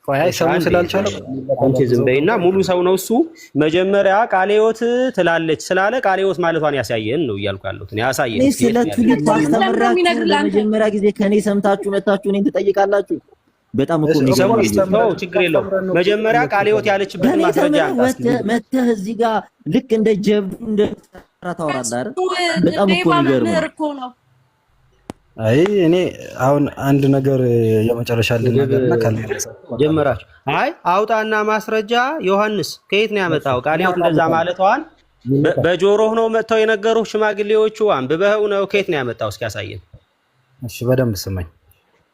ቆይ ሰው ስላልቻለ አንቺ ዝም በይና ሙሉ ሰው ነው እሱ። መጀመሪያ ቃለ ሕይወት ትላለች ስላለ ቃለ ሕይወት ማለቷን ያሳየን ነው እያልኩ ያለሁት። ያሳየን እኔ ስለ ትውልድ አስተምራችሁ ለመጀመሪያ ጊዜ ከኔ ሰምታችሁ መጣችሁ እኔን ትጠይቃላችሁ። በጣም እኮ ነው ችግር የለውም። መጀመሪያ ቃለ ሕይወት ያለችበትን ማስረጃ መተህ እዚህ ጋር ልክ እንደ ጀብዱ እንደ ታወራለህ አይደል? በጣም እኮ ነው። አይ እኔ አሁን አንድ ነገር የመጨረሻ ልናገርና ካልመለሰ ጀመራችሁ። አይ አውጣና ማስረጃ ዮሐንስ ከየት ነው ያመጣው? ቃለ ሕይወት እንደዛ ማለቷን በጆሮህ ነው መጥተው የነገሩህ ሽማግሌዎቹ? አንብበኸው ነው? ከየት ነው ያመጣው? እስኪ ያሳየን። እሺ በደንብ ስማኝ።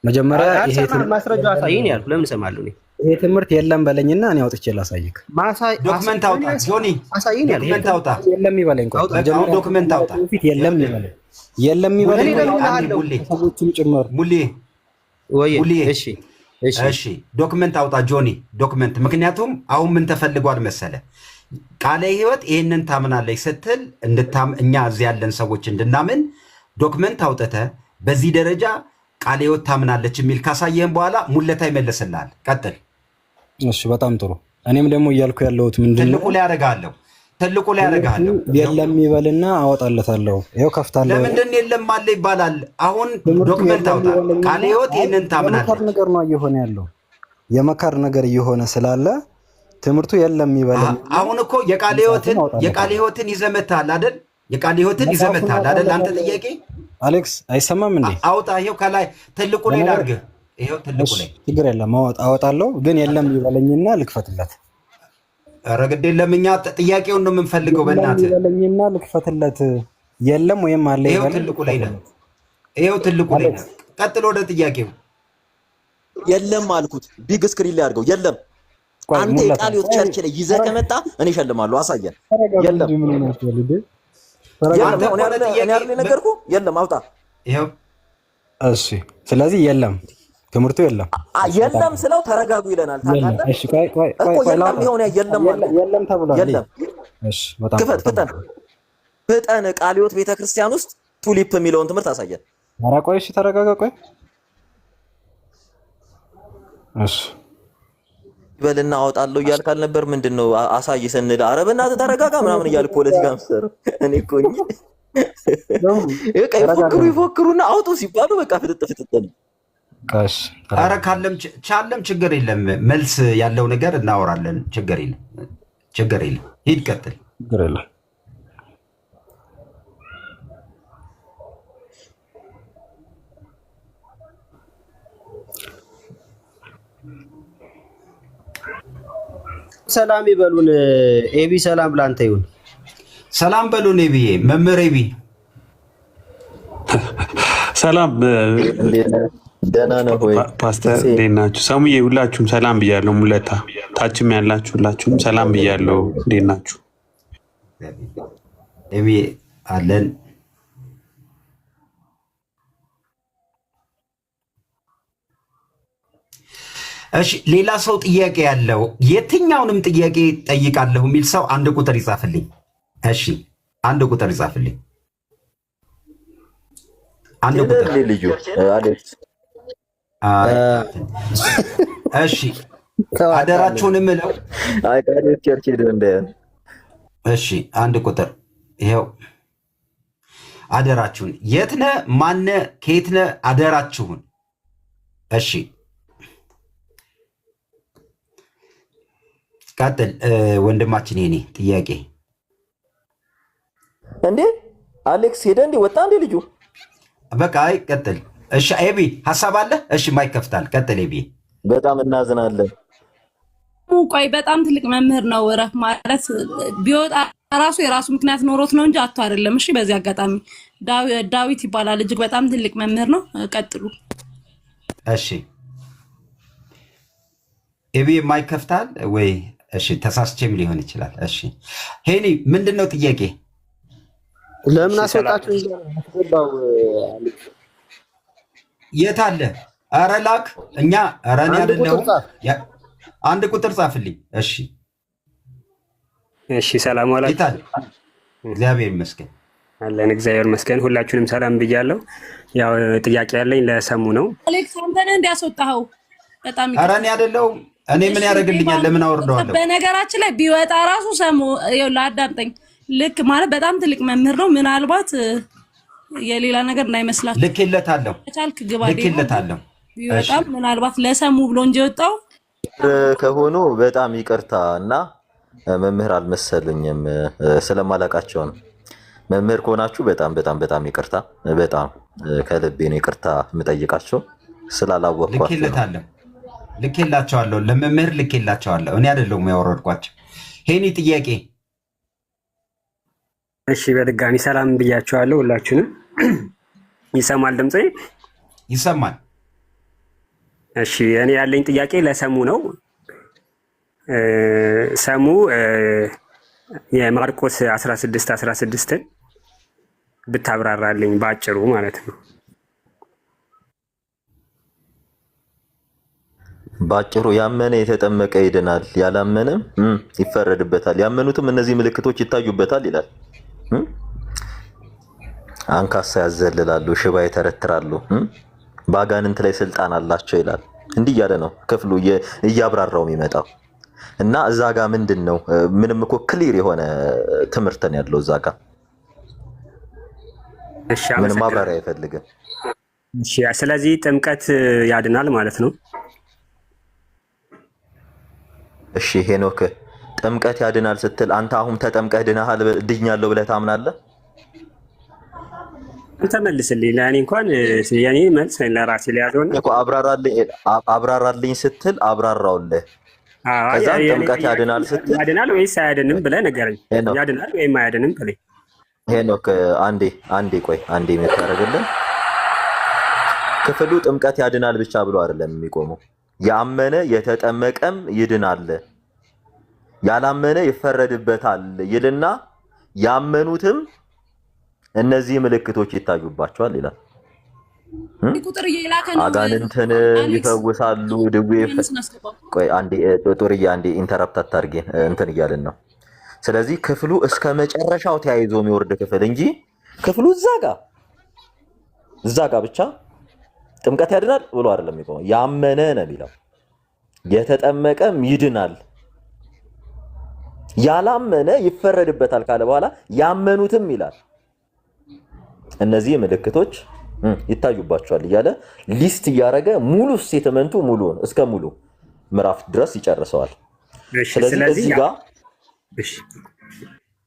መጀመሪያ ይሄ ማስረጃ አሳየኝ ያልኩ ለምን እሰማለሁ? ይሄ ትምህርት የለም በለኝና እኔ አውጥቼ ላሳይክ። ዶክመንት አውጣ ጆኒ፣ አሳየኝ ያልኩ ዶክመንት አውጣ። የለም ይበለኝ። መጀመሪያ ዶክመንት አውጣ። የለም ይበለኝ። የለም ይበለኝ። ሰዎችም ጭምር ሙሌ ወይ እሺ፣ እሺ ዶክመንት አውጣ ጆኒ፣ ዶክመንት። ምክንያቱም አሁን ምን ተፈልጓል መሰለ ቃለ ሕይወት ይሄንን ታምናለች ስትል እኛ እዚህ ያለን ሰዎች እንድናምን ዶክመንት አውጥተህ በዚህ ደረጃ ቃለ ሕይወት ታምናለች የሚል ካሳየህን በኋላ ሙለታ ይመለስልሃል። ቀጥል። እሺ በጣም ጥሩ። እኔም ደግሞ እያልኩ ያለሁት ምንድነው ትልቁ ላይ ያደርጋለሁ። የለም ይበልና አወጣለታለሁ። ይሄው ከፍታለሁ። ለምንድን የለም አለ ይባላል? አሁን ዶክመንት አውጣ። ቃለ ሕይወት ይሄንን ታምናለች። የመካር ነገር ነው እየሆነ ያለው። የመካር ነገር እየሆነ ስላለ ትምህርቱ የለም ይበልና አሁን እኮ የቃለ ሕይወትን ይዘመታል አይደል? የቃለ ሕይወትን ይዘመታል አይደል? አንተ ጥያቄ አሌክስ አይሰማም እንዴ? አውጣ። ይሄው ከላይ ትልቁ ላይ ላድርግህ። ይሄው ትልቁ ላይ ችግር የለም አወጣለሁ። ግን የለም ይበለኝና ልክፈትለት። ኧረ ግድ የለም እኛ ጥያቄውን ነው የምንፈልገው። በእናትህ ይበለኝና ልክፈትለት። የለም ወይም አለ ይሄው ትልቁ ላይ ነው። ይሄው ትልቁ ላይ ነው። ቀጥሎ ወደ ጥያቄው። የለም አልኩት። ቢግ ስክሪን ላይ አድርገው። የለም አንተ የቃለ ሕይወት ቸርች ላይ ይዘህ ከመጣ እኔ እሸልማለሁ። አሳየን። የለም የለም አውጣ። ይሄው እሺ። ስለዚህ የለም ትምህርቱ የለም የለም ስለው ተረጋጉ ይለናል። ታውቃለህ? እሺ ቆይ እኮ የለም ይሆነ የለም ማለት የለም ተብሏል። የለም እሺ በጣም ፍጠን ቃለ ሕይወት ቤተክርስቲያን ውስጥ ቱሊፕ የሚለውን ትምህርት አሳየን። ኧረ ቆይ እሺ ተረጋጋ። ቆይ እሺ ይበልና አወጣለሁ እያልክ አልነበር? ምንድነው አሳይ ስንል ኧረ በእናትህ ተረጋጋ ምናምን እያልክ ፖለቲካ መስር። እኔ እኮ ይፎክሩና አውጡ ሲባሉ በቃ ፍጥጥ ነው። ኧረ ቻለም ችግር የለም። መልስ ያለው ነገር እናወራለን። ችግር የለም። ሂድ ቀጥል። ችግር የለም። ሰላም ይበሉን። ኤቢ ሰላም ላንተ ይሁን። ሰላም በሉን። ኤቢዬ መምህር ኤቢ ሰላም። ደህና ነው ወይ ፓስተር? እንዴት ናችሁ? ሰሙዬ ሁላችሁም ሰላም ብያለሁ። ሙለታ ታችም ያላችሁ ሁላችሁም ሰላም ብያለሁ። እንዴት ናችሁ? ኤቢዬ አለን። እሺ ሌላ ሰው ጥያቄ ያለው የትኛውንም ጥያቄ ጠይቃለሁ የሚል ሰው አንድ ቁጥር ይጻፍልኝ። እሺ አንድ ቁጥር ይጻፍልኝ። አንድ ቁጥር ልዩ አሌክስ። እሺ አደራችሁን እምለው ቸርች እንደ እሺ አንድ ቁጥር ይኸው አደራችሁን። የት ነህ? ማነህ? ከየት ነህ? አደራችሁን። እሺ ቀጥል ወንድማችን። የኔ ጥያቄ እንዴ አሌክስ ሄደ እንዴ? ወጣ እንዴ ልጁ? በቃ አይ ቀጥል። እሺ ኤቢ ሐሳብ አለ? እሺ ማይክ ከፍታል። ቀጥል ኤቢ። በጣም እናዝናለን። ቆይ በጣም ትልቅ መምህር ነው። ረፍ ማለት ቢወጣ ራሱ የራሱ ምክንያት ኖሮት ነው እንጂ አቶ አይደለም። እሺ በዚህ አጋጣሚ ዳዊት ይባላል። እጅግ በጣም ትልቅ መምህር ነው። ቀጥሉ። እሺ ኤቢ ማይክ ከፍታል ወይ? እሺ ተሳስቼም ሊሆን ይችላል። እሺ ሄኒ ምንድነው ጥያቄ? ለምን አስወጣችሁ? የት አለ? ኧረ ላክ። እኛ ኧረ እኔ አይደለሁም። አንድ ቁጥር ጻፍልኝ። እሺ እሺ። ሰላም ዋላችሁ። የት አለ? እግዚአብሔር ይመስገን አለን። እግዚአብሔር ይመስገን። ሁላችሁንም ሰላም ብያለሁ። ያው ጥያቄ ያለኝ ለሰሙ ነው። አሌክስ አንተ ነህ እንዲያስወጣኸው? በጣም ኧረ እኔ አይደለሁም። እኔ ምን ያደርግልኛል? ለምን አወርደዋለሁ? በነገራችን ላይ ቢወጣ ራሱ ሰሙ አዳምጠኝ። ልክ ማለት በጣም ትልቅ መምህር ነው። ምናልባት የሌላ ነገር እንዳይመስላችሁ ልኬለታለሁ። ቻልክ ግባ ልኬለታለሁ። ቢወጣም ምናልባት ለሰሙ ብሎ እንጂ ወጣው ከሆኑ በጣም ይቅርታ እና መምህር አልመሰሉኝም ስለማላቃቸው ነው። መምህር ከሆናችሁ በጣም በጣም በጣም ይቅርታ፣ በጣም ከልቤ ነው ይቅርታ የምጠይቃቸው ስላላወቅኳቸው። ልኬላቸዋለሁ፣ ለመምህር ልኬላቸዋለሁ። እኔ አይደለሁም ያወረድኳቸው። ሄኒ ጥያቄ። እሺ በድጋሚ ሰላም ብያቸዋለሁ ሁላችሁንም። ይሰማል? ድምጼ ይሰማል? እሺ እኔ ያለኝ ጥያቄ ለሰሙ ነው። ሰሙ የማርቆስ 16:16ን ብታብራራልኝ ባጭሩ ማለት ነው። ባጭሩ ያመነ የተጠመቀ ይድናል፣ ያላመነም ይፈረድበታል። ያመኑትም እነዚህ ምልክቶች ይታዩበታል ይላል። አንካሳ ያዘልላሉ፣ ሽባ ይተረትራሉ፣ በአጋንንት ላይ ስልጣን አላቸው ይላል። እንዲህ እያለ ነው ክፍሉ እያብራራው የሚመጣው እና እዛ ጋር ምንድን ነው ምንም እኮ ክሊር የሆነ ትምህርት ነው ያለው እዛ ጋር ምንም ማብራሪያ አይፈልግም። እሺ ስለዚህ ጥምቀት ያድናል ማለት ነው። እሺ ሄኖክ ጥምቀት ያድናል ስትል አንተ አሁን ተጠምቀህ ድኛለሁ ብለህ ታምናለህ? ተመልስልኝ። ለእኔ እንኳን የኔ መልስ ለራሴ ሊያደሆነ እኮ አብራራልኝ ስትል አብራራውልህ። ከዛ ጥምቀት ያድናል ስትል ያድናል ወይስ አያድንም ብለህ ነገረኝ። ያድናል ወይም አያድንም ብለህ ሄኖክ አንዴ ቆይ አንዴ የምታደርግልን ክፍሉ ጥምቀት ያድናል ብቻ ብሎ አይደለም የሚቆመው። ያመነ የተጠመቀም ይድናል፣ ያላመነ ይፈረድበታል ይልና ያመኑትም እነዚህ ምልክቶች ይታዩባቸዋል ይላል። አጋንንትን ይፈውሳሉ፣ ድዌ ቆይ አንዴ ጦርዬ አንዴ ኢንተራፕት አታርጊ እንትን እያልን ነው። ስለዚህ ክፍሉ እስከ መጨረሻው ተያይዞ የሚወርድ ክፍል እንጂ ክፍሉ እዛ ጋ ብቻ ጥምቀት ያድናል ብሎ አይደለም የሚቆመው። ያመነ ነው የሚለው። የተጠመቀም ይድናል፣ ያላመነ ይፈረድበታል ካለ በኋላ ያመኑትም ይላል እነዚህ ምልክቶች ይታዩባቸዋል እያለ ሊስት እያደረገ ሙሉ ስቴትመንቱ ሙሉውን እስከ ሙሉ ምዕራፍ ድረስ ይጨርሰዋል። ስለዚህ እዚህ ጋር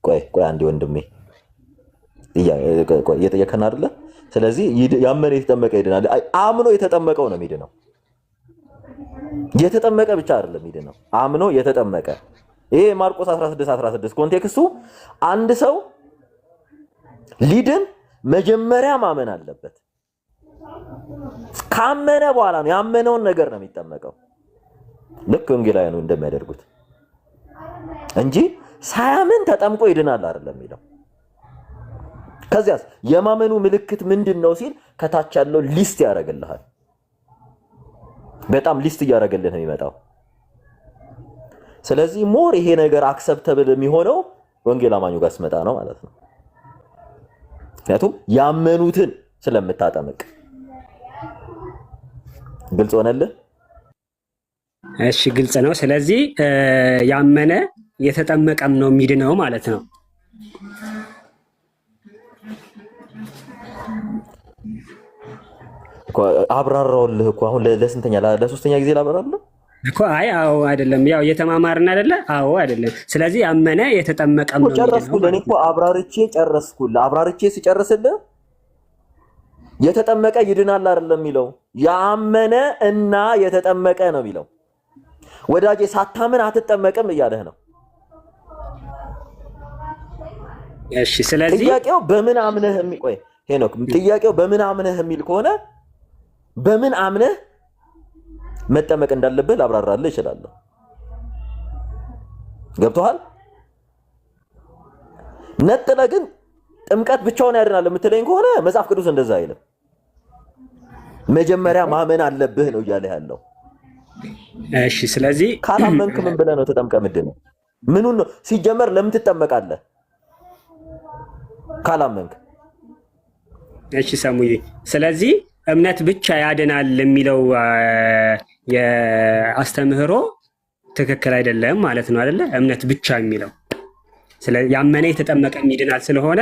ቆይ አንዴ ወንድሜ እየጠየከን አይደለ? ስለዚህ ያመነ የተጠመቀ ይድናል። አምኖ የተጠመቀው ነው የሚድነው። የተጠመቀ ብቻ አይደለም የሚድነው፣ አምኖ የተጠመቀ። ይሄ ማርቆስ 16:16 ኮንቴክስቱ አንድ ሰው ሊድን መጀመሪያ ማመን አለበት። ካመነ በኋላ ነው ያመነውን ነገር ነው የሚጠመቀው። ልክ ወንጌላውያኑ እንደሚያደርጉት እንጂ ሳያምን ተጠምቆ ይድናል አይደለም የሚለው። ከዚያስ የማመኑ ምልክት ምንድነው ሲል ከታች ያለው ሊስት ያደርግልሃል። በጣም ሊስት እያደረገልህ ነው የሚመጣው። ስለዚህ ሞር ይሄ ነገር አክሰፕተብል የሚሆነው ወንጌል አማኙ ጋር ስመጣ ነው ማለት ነው። ምክንያቱም ያመኑትን ስለምታጠምቅ። ግልጽ ሆነልህ? እሺ ግልጽ ነው። ስለዚህ ያመነ የተጠመቀም ነው የሚድነው ማለት ነው። አብራራውልህ እኮ አሁን ለሶስተኛ ጊዜ ላብራራለሁ እኮ። አይ አዎ አይደለም፣ ያው እየተማማርን አይደለ? አዎ አይደለም። ስለዚህ ያመነ የተጠመቀም ነው። ጨረስኩልህ። እኔ እኮ አብራርቼ ጨረስኩልህ። አብራርቼ ሲጨርስልህ የተጠመቀ ይድናል አይደለም የሚለው፣ ያመነ እና የተጠመቀ ነው የሚለው። ወዳጄ ሳታምን አትጠመቅም እያለህ ነው። እሺ ስለዚህ ጥያቄው በምን አምነህ ቆይ ሄኖክ፣ ጥያቄው በምን አምነህ የሚል ከሆነ በምን አምነህ መጠመቅ እንዳለብህ ላብራራልህ እችላለሁ። ገብቶሃል? ነጥለህ ግን ጥምቀት ብቻውን ያድናል የምትለኝ ከሆነ መጽሐፍ ቅዱስ እንደዛ አይልም። መጀመሪያ ማመን አለብህ ነው እያለህ ያለው። እሺ ስለዚህ ካላመንክ ምን ብለህ ነው ተጠምቀህ ምንድነው? ምኑን ነው ሲጀመር ለምን ትጠመቃለህ ካላመንክ? እሺ ሰሙዬ፣ ስለዚህ እምነት ብቻ ያድናል የሚለው የአስተምህሮ ትክክል አይደለም ማለት ነው አይደለ? እምነት ብቻ የሚለው ያመነ የተጠመቀ ይድናል ስለሆነ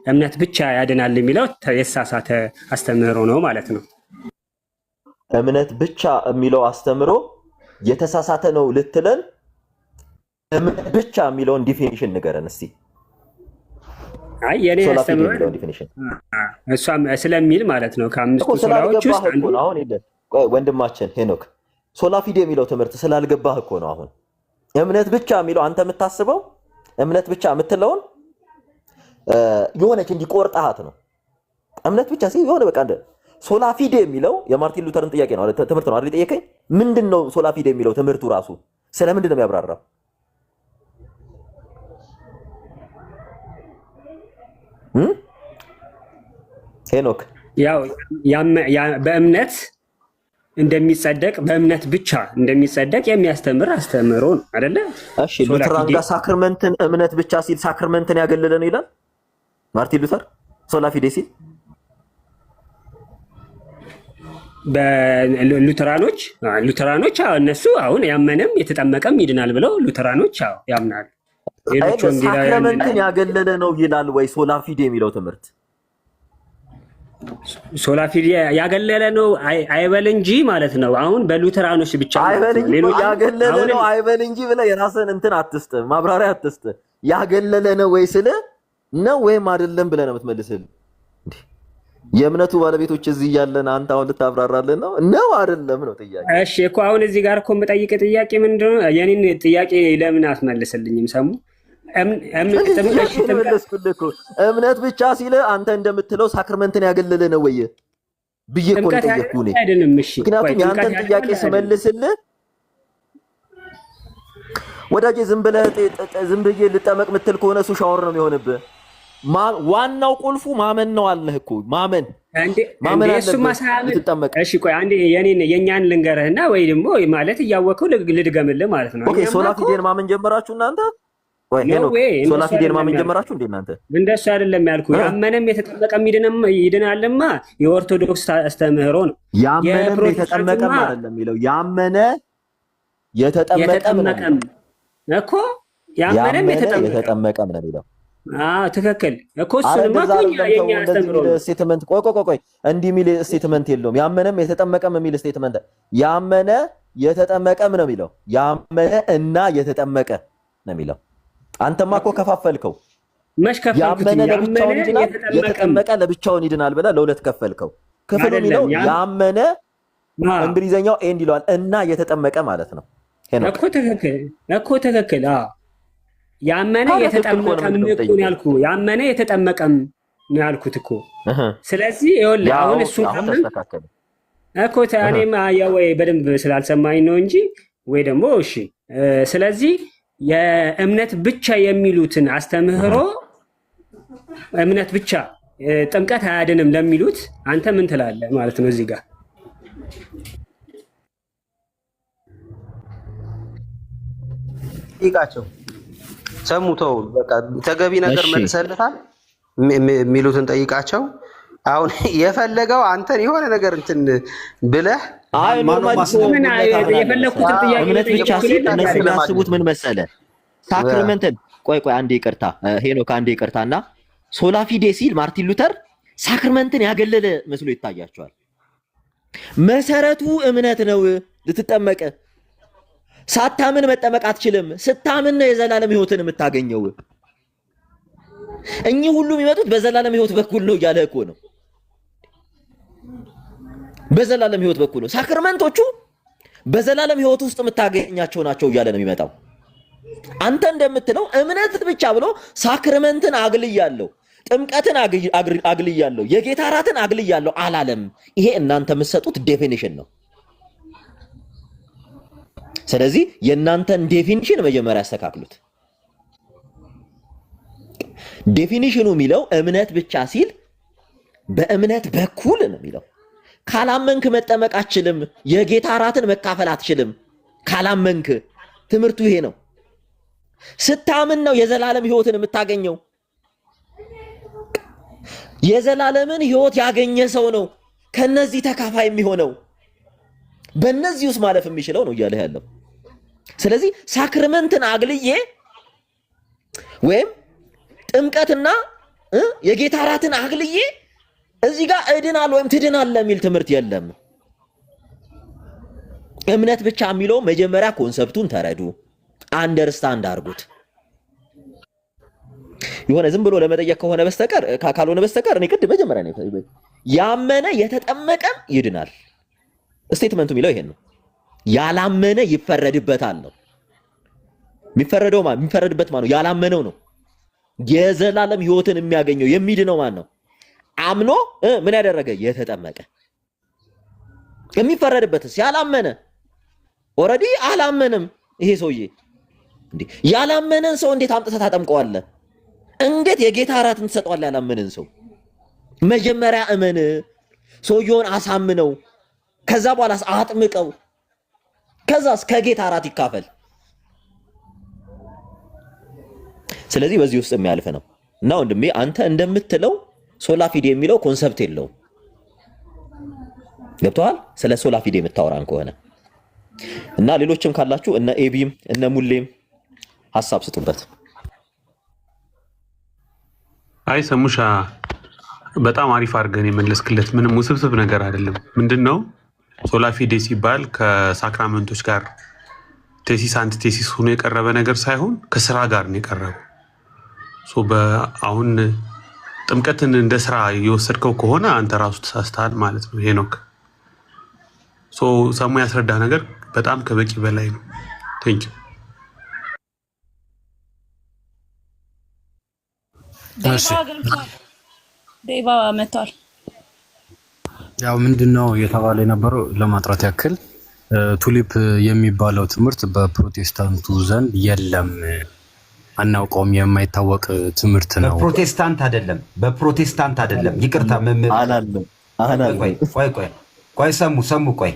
እምነት ብቻ ያድናል የሚለው የተሳሳተ አስተምህሮ ነው ማለት ነው። እምነት ብቻ የሚለው አስተምሮ የተሳሳተ ነው ልትለን፣ እምነት ብቻ የሚለውን ዲፊኒሽን ንገረን እስቲ። አይ የኔ አስተምሮ እሷም ስለሚል ማለት ነው ከአምስቱ ሶላዎች ውስጥ አንዱ ነው። አሁን ወንድማችን ሄኖክ ሶላ ፊዴ የሚለው ትምህርት ስላልገባህ እኮ ነው። አሁን እምነት ብቻ የሚለው አንተ የምታስበው እምነት ብቻ የምትለውን የሆነች እንዲቆርጣሃት ነው። እምነት ብቻ ሲል የሆነ በቃ እንደ ሶላ ፊዴ የሚለው የማርቲን ሉተርን ጥያቄ ነው ትምህርት ነው አይደል? ጠየቀኝ። ምንድነው ሶላ ፊዴ የሚለው ትምህርቱ ራሱ ስለምንድን ነው የሚያብራራው? ሄኖክ ያው በእምነት እንደሚጸደቅ በእምነት ብቻ እንደሚጸደቅ የሚያስተምር አስተምሮ ነው አይደለ? እሺ ሉተራን ጋር ሳክርመንትን እምነት ብቻ ሲል ሳክርመንትን ያገለለ ነው ይላል ማርቲን ሉተር። ሶላ ፊዴ ሲል በሉተራኖች እነሱ አሁን ያመነም የተጠመቀም ይድናል ብለው ሉተራኖች ያምናሉ። ሳክርመንትን ያገለለ ነው ይላል ወይ ሶላ ፊዴ የሚለው ትምህርት? ሶላ ፊዴ ያገለለ ነው አይበል እንጂ ማለት ነው። አሁን በሉተራኖች ብቻ ያገለለ ነው አይበል እንጂ ብለህ የራስህን እንትን አትስጥ፣ ማብራሪያ አትስጥ። ያገለለ ነው ወይ ስለ ነው ወይም አይደለም ብለህ ነው የምትመልስልህ። የእምነቱ ባለቤቶች እዚህ ያለን አንተ አሁን ልታብራራልን ነው አይደለም ነው ጥያቄ። እሺ እኮ አሁን እዚህ ጋር እኮ የምጠይቅ ጥያቄ ምንድነው? የኔን ጥያቄ ለምን አትመልስልኝም? ሰሙ እምነት ብቻ ሲል አንተ እንደምትለው ሳክርመንትን ያገለለ ነው ወይ ብዬ እኮ ጠየቅኩህ እኔ። ምክንያቱም የአንተን ጥያቄ ስመልስልህ ወዳጄ ዝም ብዬ ልጠመቅ ምትል ከሆነ እሱ ሻወር ነው የሚሆንብህ። ዋናው ቁልፉ ማመን ነው አለህ እኮ ማመን ልትጠመቅ። እሺ ቆይ አንዴ የኛን ልንገርህና ወይ ደግሞ ማለት እያወቅኸው ልድገምልህ ማለት ነው። ኦኬ ሶላ ፊዴን ማመን ጀመራችሁ እናንተ? ወይ ሄኖክ ሶላ ፊዴን ማመን ጀመራችሁ እንዴ እናንተ? እንደሱ አይደለም ያልኩህ። ያመነም የተጠመቀም ይድናልማ የኦርቶዶክስ አስተምህሮ ነው። ያመነም የተጠመቀም አይደለም የሚለው ያመነ የተጠመቀም እኮ ያመነም የተጠመቀም ነው የሚለው። ትክክል እኮ እሱንማ የኛ አስተምሮ ስቴትመንት ቆይ እንዲህ የሚል ስቴትመንት የለውም። ያመነም የተጠመቀም የሚል ስቴትመንት ያመነ የተጠመቀም ነው የሚለው። ያመነ እና የተጠመቀ ነው የሚለው። አንተማ እኮ ከፋፈልከው። ያመነ ለብቻውን ይድናል፣ የተጠመቀ ለብቻውን ይድናል ብለህ ለሁለት ከፈልከው። ክፍሉ የሚለው ያመነ እንግሊዘኛው ኤንድ ይለዋል እና የተጠመቀ ማለት ነው እኮ ትክክል። ያመነ የተጠመቀም ነው ያልኩህ። ያመነ የተጠመቀም ነው ያልኩት እኮ። ስለዚህ ይኸውልህ አሁን እሱን እኮ እኔም ወይ በደንብ ስላልሰማኝ ነው እንጂ ወይ ደግሞ እሺ። ስለዚህ የእምነት ብቻ የሚሉትን አስተምህሮ እምነት ብቻ ጥምቀት አያድንም ለሚሉት አንተ ምን ትላለህ ማለት ነው? እዚህ ጋር ይቃቸው ሰሙተው በቃ ተገቢ ነገር መልሰልታል የሚሉትን ጠይቃቸው። አሁን የፈለገው አንተን የሆነ ነገር እንትን ብለህ የፈለኩትን ጥያቄ እምነት ብቻ ሲል እነሱ የሚያስቡት ምን መሰለህ? ሳክርመንትን ቆይ አንዴ ይቅርታ ሄኖክ አንዴ ይቅርታና ሶላ ፊዴ ሲል ማርቲን ሉተር ሳክርመንትን ያገለለ መስሎ ይታያቸዋል። መሰረቱ እምነት ነው። ልትጠመቅ ሳታምን መጠመቅ አትችልም። ስታምን ነው የዘላለም ሕይወትን የምታገኘው። እኚህ ሁሉ የሚመጡት በዘላለም ሕይወት በኩል ነው እያለ እኮ ነው። በዘላለም ሕይወት በኩል ነው። ሳክርመንቶቹ በዘላለም ሕይወት ውስጥ የምታገኛቸው ናቸው እያለ ነው የሚመጣው። አንተ እንደምትለው እምነት ብቻ ብሎ ሳክርመንትን አግልያለሁ፣ ጥምቀትን አግልያለሁ፣ የጌታ እራትን አግልያለሁ አላለም። ይሄ እናንተ የምትሰጡት ዴፊኒሽን ነው። ስለዚህ የእናንተን ዴፊኒሽን መጀመሪያ ያስተካክሉት። ዴፊኒሽኑ የሚለው እምነት ብቻ ሲል በእምነት በኩል ነው የሚለው። ካላመንክ መጠመቅ አትችልም። የጌታ እራትን መካፈል አትችልም ካላመንክ። ትምህርቱ ይሄ ነው። ስታምን ነው የዘላለም ሕይወትን የምታገኘው። የዘላለምን ሕይወት ያገኘ ሰው ነው ከነዚህ ተካፋይ የሚሆነው። በእነዚህ ውስጥ ማለፍ የሚችለው ነው እያለ ያለው። ስለዚህ ሳክራመንትን አግልዬ ወይም ጥምቀትና የጌታ እራትን አግልዬ እዚህ ጋር እድናል ወይም ትድናል የሚል ትምህርት የለም። እምነት ብቻ የሚለው መጀመሪያ ኮንሰፕቱን ተረዱ፣ አንደርስታንድ አድርጉት። የሆነ ዝም ብሎ ለመጠየቅ ከሆነ በስተቀር ካልሆነ በስተቀር እኔ ቅድ መጀመሪያ ነው ያመነ የተጠመቀም ይድናል። ስቴትመንቱ የሚለው ይሄን ነው። ያላመነ ይፈረድበታል ነው። የሚፈረድበት ማን ነው? ያላመነው ነው። የዘላለም ሕይወትን የሚያገኘው የሚድነው ማን ነው? አምኖ ምን ያደረገ? የተጠመቀ። የሚፈረድበትስ ያላመነ ኦልሬዲ አላመነም። ይሄ ሰውዬ እንዴ ያላመነን ሰው እንዴት አምጥተህ ታጠምቀዋለህ? እንዴት የጌታ እራትን ትሰጠዋለህ? ያላመነን ሰው መጀመሪያ እመን፣ ሰውየውን አሳምነው፣ ከዛ በኋላ አጥምቀው፣ ከዛስ ከጌታ እራት ይካፈል። ስለዚህ በዚህ ውስጥ የሚያልፍ ነው እና ወንድሜ አንተ እንደምትለው ሶላ ፊዴ የሚለው ኮንሰፕት የለውም። ገብቶሃል? ስለ ሶላ ፊዴ የምታወራን ከሆነ እና ሌሎችም ካላችሁ እነ ኤቢም እነ ሙሌም ሐሳብ ስጡበት። አይ ሰሙሻ በጣም አሪፍ አድርገን የመለስክለት። ምንም ውስብስብ ነገር አይደለም። ምንድነው ሶላ ፊዴ ሲባል ከሳክራመንቶች ጋር ቴሲስ አንቲቴሲስ ሆኖ የቀረበ ነገር ሳይሆን ከስራ ጋር ነው የቀረበው። አሁን ጥምቀትን እንደ ስራ እየወሰድከው ከሆነ አንተ ራሱ ተሳስተሃል ማለት ነው ሄኖክ። ሰሙ ያስረዳ ነገር በጣም ከበቂ በላይ ነው። ቴንክ ዩ። ዴቫ መጥቷል። ያው ምንድነው የተባለ የነበረው ለማጥራት ያክል ቱሊፕ የሚባለው ትምህርት በፕሮቴስታንቱ ዘንድ የለም፣ አናውቀውም፣ የማይታወቅ ትምህርት ነው። በፕሮቴስታንት አይደለም። ይቅርታ መምህር አላለም። ቆይ ሰሙ ቆይ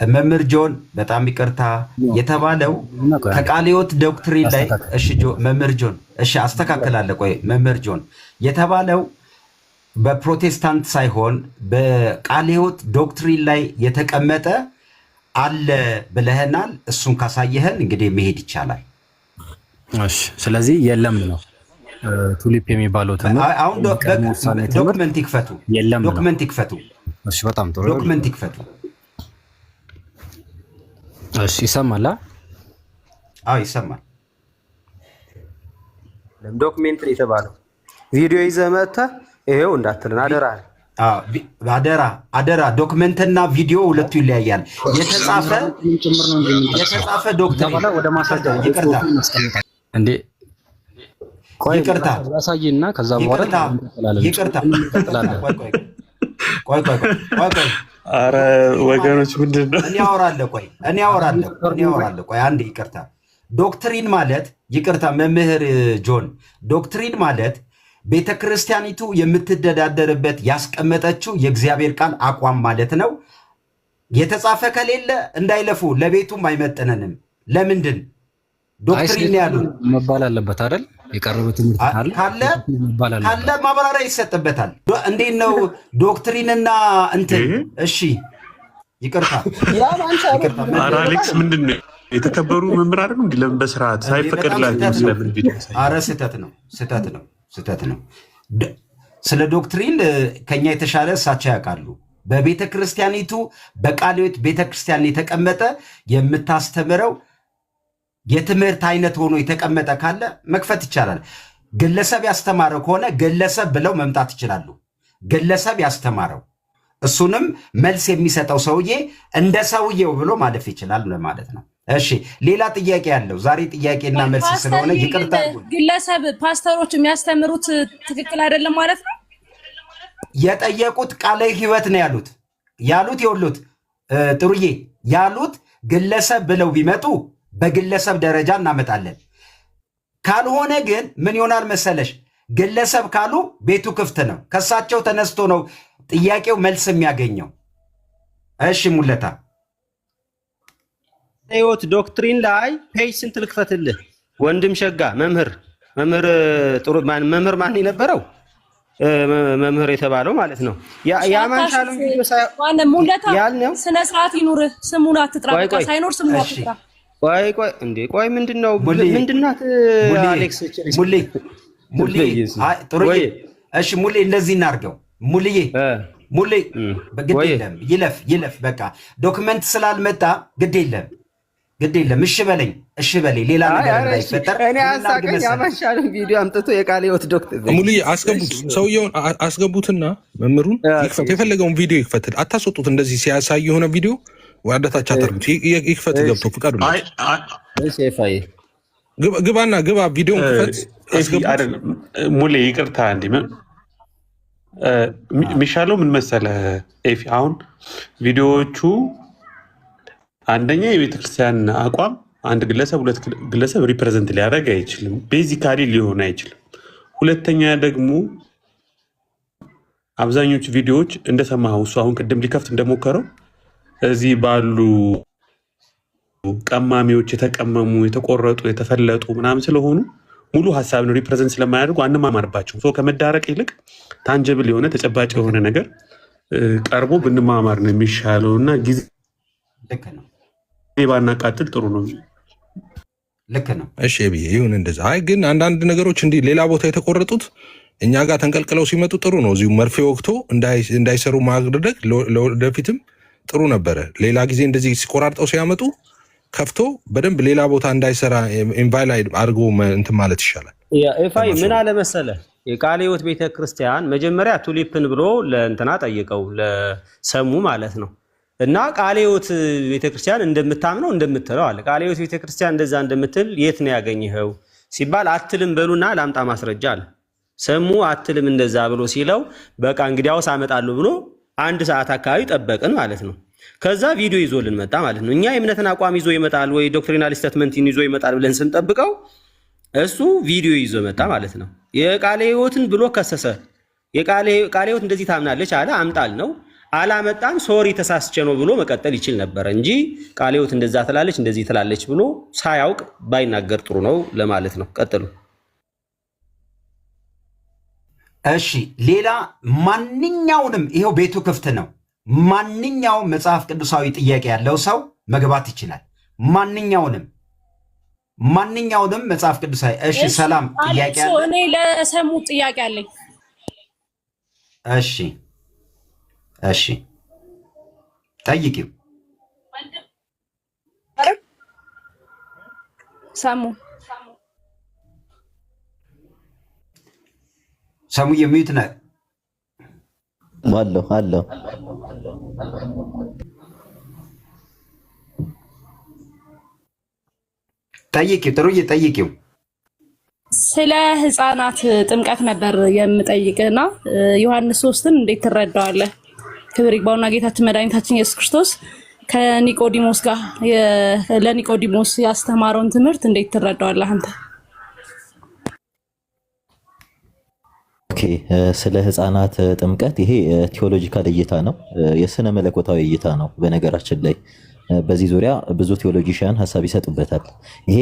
መምህር ጆን በጣም ይቅርታ የተባለው ከቃለ ሕይወት ዶክትሪን ላይ እሺ መምህር ጆን እሺ አስተካክላለሁ። ቆይ መምህር ጆን የተባለው በፕሮቴስታንት ሳይሆን በቃለ ሕይወት ዶክትሪን ላይ የተቀመጠ አለ ብለህናል። እሱን ካሳየህን እንግዲህ መሄድ ይቻላል። እሺ ስለዚህ የለም ነው ቱሊፕ የሚባለው ትምህርት። አሁን ዶክመንት ይክፈቱ፣ ዶክመንት ይክፈቱ። እሺ በጣም ጥሩ ዶክመንት ይክፈቱ። እሺ ይሰማል? አዎ ይሰማል። ዶክሜንት የተባለው ቪዲዮ ይዘህ መጥተህ ይሄው እንዳትልን አደራ። አደራ ዶክመንትና ቪዲዮ ሁለቱ ይለያያል። የተጻፈ ዶክትሪን ወደ ማስረጃ ይቅርታ እንዴ ቆይ ይቅርታ ያሳይና ከዛ በኋላ ይቅርታ ቆይ አረ ወገኖች ምንድነው? እኔ አወራለሁ። ቆይ አንዴ ይቅርታ። ዶክትሪን ማለት ይቅርታ መምህር ጆን፣ ዶክትሪን ማለት ቤተ ክርስቲያኒቱ የምትተዳደርበት ያስቀመጠችው የእግዚአብሔር ቃል አቋም ማለት ነው። የተጻፈ ከሌለ እንዳይለፉ፣ ለቤቱም አይመጥነንም። ለምንድን ዶክትሪን ያሉ መባል አለበት አይደል? የቀረበ ትምህርት ካለ ማብራሪያ ይሰጥበታል። እንዴት ነው ዶክትሪንና እንትን? እሺ ይቅርታ አሌክስ ምንድን ነው የተከበሩ መምህር አይደሉ? እንዲ ለምን በስርዓት ሳይፈቀድላቸው ስለምን ቪዲዮ? አረ ስህተት ነው። ስለ ዶክትሪን ከኛ የተሻለ እሳቸው ያውቃሉ። በቤተ ክርስቲያኒቱ በቃለ ሕይወት ቤተ ክርስቲያን የተቀመጠ የምታስተምረው የትምህርት አይነት ሆኖ የተቀመጠ ካለ መክፈት ይቻላል። ግለሰብ ያስተማረው ከሆነ ግለሰብ ብለው መምጣት ይችላሉ። ግለሰብ ያስተማረው እሱንም መልስ የሚሰጠው ሰውዬ እንደ ሰውዬው ብሎ ማለፍ ይችላል ለማለት ነው። እሺ ሌላ ጥያቄ ያለው ዛሬ ጥያቄና መልስ ስለሆነ ይቅርታ። ግለሰብ ፓስተሮች የሚያስተምሩት ትክክል አይደለም ማለት ነው። የጠየቁት ቃለ ሕይወት ነው ያሉት ይኸውልዎት ጥሩዬ ያሉት ግለሰብ ብለው ቢመጡ በግለሰብ ደረጃ እናመጣለን። ካልሆነ ግን ምን ይሆናል መሰለሽ? ግለሰብ ካሉ ቤቱ ክፍት ነው። ከሳቸው ተነስቶ ነው ጥያቄው መልስ የሚያገኘው። እሺ ሙለታ ሕይወት ዶክትሪን ላይ ፔጅ ስንት ልክፈትልህ? ወንድም ሸጋ መምህር ጥሩ መምህር ማን የነበረው መምህር የተባለው ማለት ነው። ያማንሻለው ቪዲዮ ሙለታ ስነ ስርዓት ይኑርህ። ስሙን አትጥራ። ሳይኖር ስሙን አትጥራ። ቆይ ምንድነው? ምንድናት አሌክስ? ሙሌ ጥሩ። እሺ ሙሌ እንደዚህ እናድርገው። ሙሌ ግድ የለም ይለፍ። በቃ ዶክመንት ስላልመጣ ግድ የለም። እሺ በለኝ ሌላ ነገር እንዳይፈጠር። እኔ አሳቀኝ። አማሻለሁ ቪዲዮ አምጥቶ የቃለ ሕይወት ዶክተር ሙሌ አስገቡት፣ ሰውየውን አስገቡትና መምህሩን ይክፈት፣ የፈለገውን ቪዲዮ ይክፈት። አታስወጡት። እንደዚህ ሲያሳይ የሆነ ቪዲዮ ወዳታች አታርጉት። ይክፈት፣ ገብቶ ፍቃዱ ግባ፣ ቪዲዮን ክፈት፣ አስገቡት። ሙሌ ይቅርታ እንዲ የሚሻለው ምን መሰለህ ኤፊ፣ አሁን ቪዲዮዎቹ አንደኛ የቤተክርስቲያን አቋም አንድ ግለሰብ ሁለት ግለሰብ ሪፕሬዘንት ሊያደርግ አይችልም፣ ቤዚካሊ ሊሆን አይችልም። ሁለተኛ ደግሞ አብዛኞቹ ቪዲዮዎች እንደሰማኸው እሱ አሁን ቅድም ሊከፍት እንደሞከረው እዚህ ባሉ ቀማሚዎች የተቀመሙ የተቆረጡ የተፈለጡ ምናምን ስለሆኑ ሙሉ ሀሳብን ሪፕሬዘንት ስለማያደርጉ አንማማርባቸው። ከመዳረቅ ይልቅ ታንጀብል የሆነ ተጨባጭ የሆነ ነገር ቀርቦ ብንማማር ነው የሚሻለው እና ጊዜ ባናቃጥል ጥሩ ነው። ልክ ነው። እሺ ብዬ ይሁን እንደዛ። አይ ግን አንዳንድ ነገሮች እንዲህ ሌላ ቦታ የተቆረጡት እኛ ጋር ተንቀልቅለው ሲመጡ ጥሩ ነው። እዚሁ መርፌ ወቅቶ እንዳይሰሩ ማድረግ ለወደፊትም ጥሩ ነበረ። ሌላ ጊዜ እንደዚህ ሲቆራርጠው ሲያመጡ ከፍቶ በደንብ ሌላ ቦታ እንዳይሰራ ኢንቫይላይድ አድርጎ እንትን ማለት ይሻላል። ኤፋይ ምን አለ መሰለህ፣ የቃለ ሕይወት ቤተክርስቲያን መጀመሪያ ቱሊፕን ብሎ ለእንትና ጠይቀው ለሰሙ ማለት ነው። እና ቃለ ሕይወት ቤተክርስቲያን እንደምታምነው እንደምትለው አለ። ቃለ ሕይወት ቤተክርስቲያን እንደዛ እንደምትል የት ነው ያገኘኸው ሲባል አትልም በሉና ላምጣ ማስረጃ አለ። ሰሙ አትልም እንደዛ ብሎ ሲለው በቃ እንግዲያውስ አመጣለሁ ብሎ 1 ሰዓት አካባቢ ጠበቅን ማለት ነው። ከዛ ቪዲዮ ይዞልን መጣ ማለት ነው። እኛ የእምነትን አቋም ይዞ ይመጣል ወይ ዶክትሪናል ስቴትመንትን ይዞ ይመጣል ብለን ስንጠብቀው እሱ ቪዲዮ ይዞ መጣ ማለት ነው። የቃለ ሕይወትን ብሎ ከሰሰ። ቃለ ሕይወት እንደዚህ ታምናለች አለ፣ አምጣል ነው አላመጣም። ሶሪ ተሳስቼ ነው ብሎ መቀጠል ይችል ነበር እንጂ ቃለ ሕይወት እንደዛ ትላለች እንደዚህ ትላለች ብሎ ሳያውቅ ባይናገር ጥሩ ነው ለማለት ነው። ቀጥሉ። እሺ ሌላ ማንኛውንም ይሄው ቤቱ ክፍት ነው። ማንኛውም መጽሐፍ ቅዱሳዊ ጥያቄ ያለው ሰው መግባት ይችላል። ማንኛውንም መጽሐፍ ቅዱሳዊ። እሺ ሰላም ጥያቄ አለ። እኔ ለሰሙ ጥያቄ አለኝ። እሺ ጠይቂው። ሰሙ የሚዩት ነው አለው ጠይቂው። ጥሩዬ ጠይቂው። ስለ ሕፃናት ጥምቀት ነበር የምጠይቅና ዮሐንስ 3ን እንዴት ትረዳዋለህ? ክብር ይግባውና ጌታችን መድኃኒታችን ኢየሱስ ክርስቶስ ከኒቆዲሞስ ጋር ለኒቆዲሞስ ያስተማረውን ትምህርት እንዴት ትረዳዋለህ አንተ? ኦኬ፣ ስለ ሕፃናት ጥምቀት ይሄ ቴዎሎጂካል እይታ ነው፣ የስነ መለኮታዊ እይታ ነው። በነገራችን ላይ በዚህ ዙሪያ ብዙ ቴዎሎጂሻን ሀሳብ ይሰጡበታል። ይሄ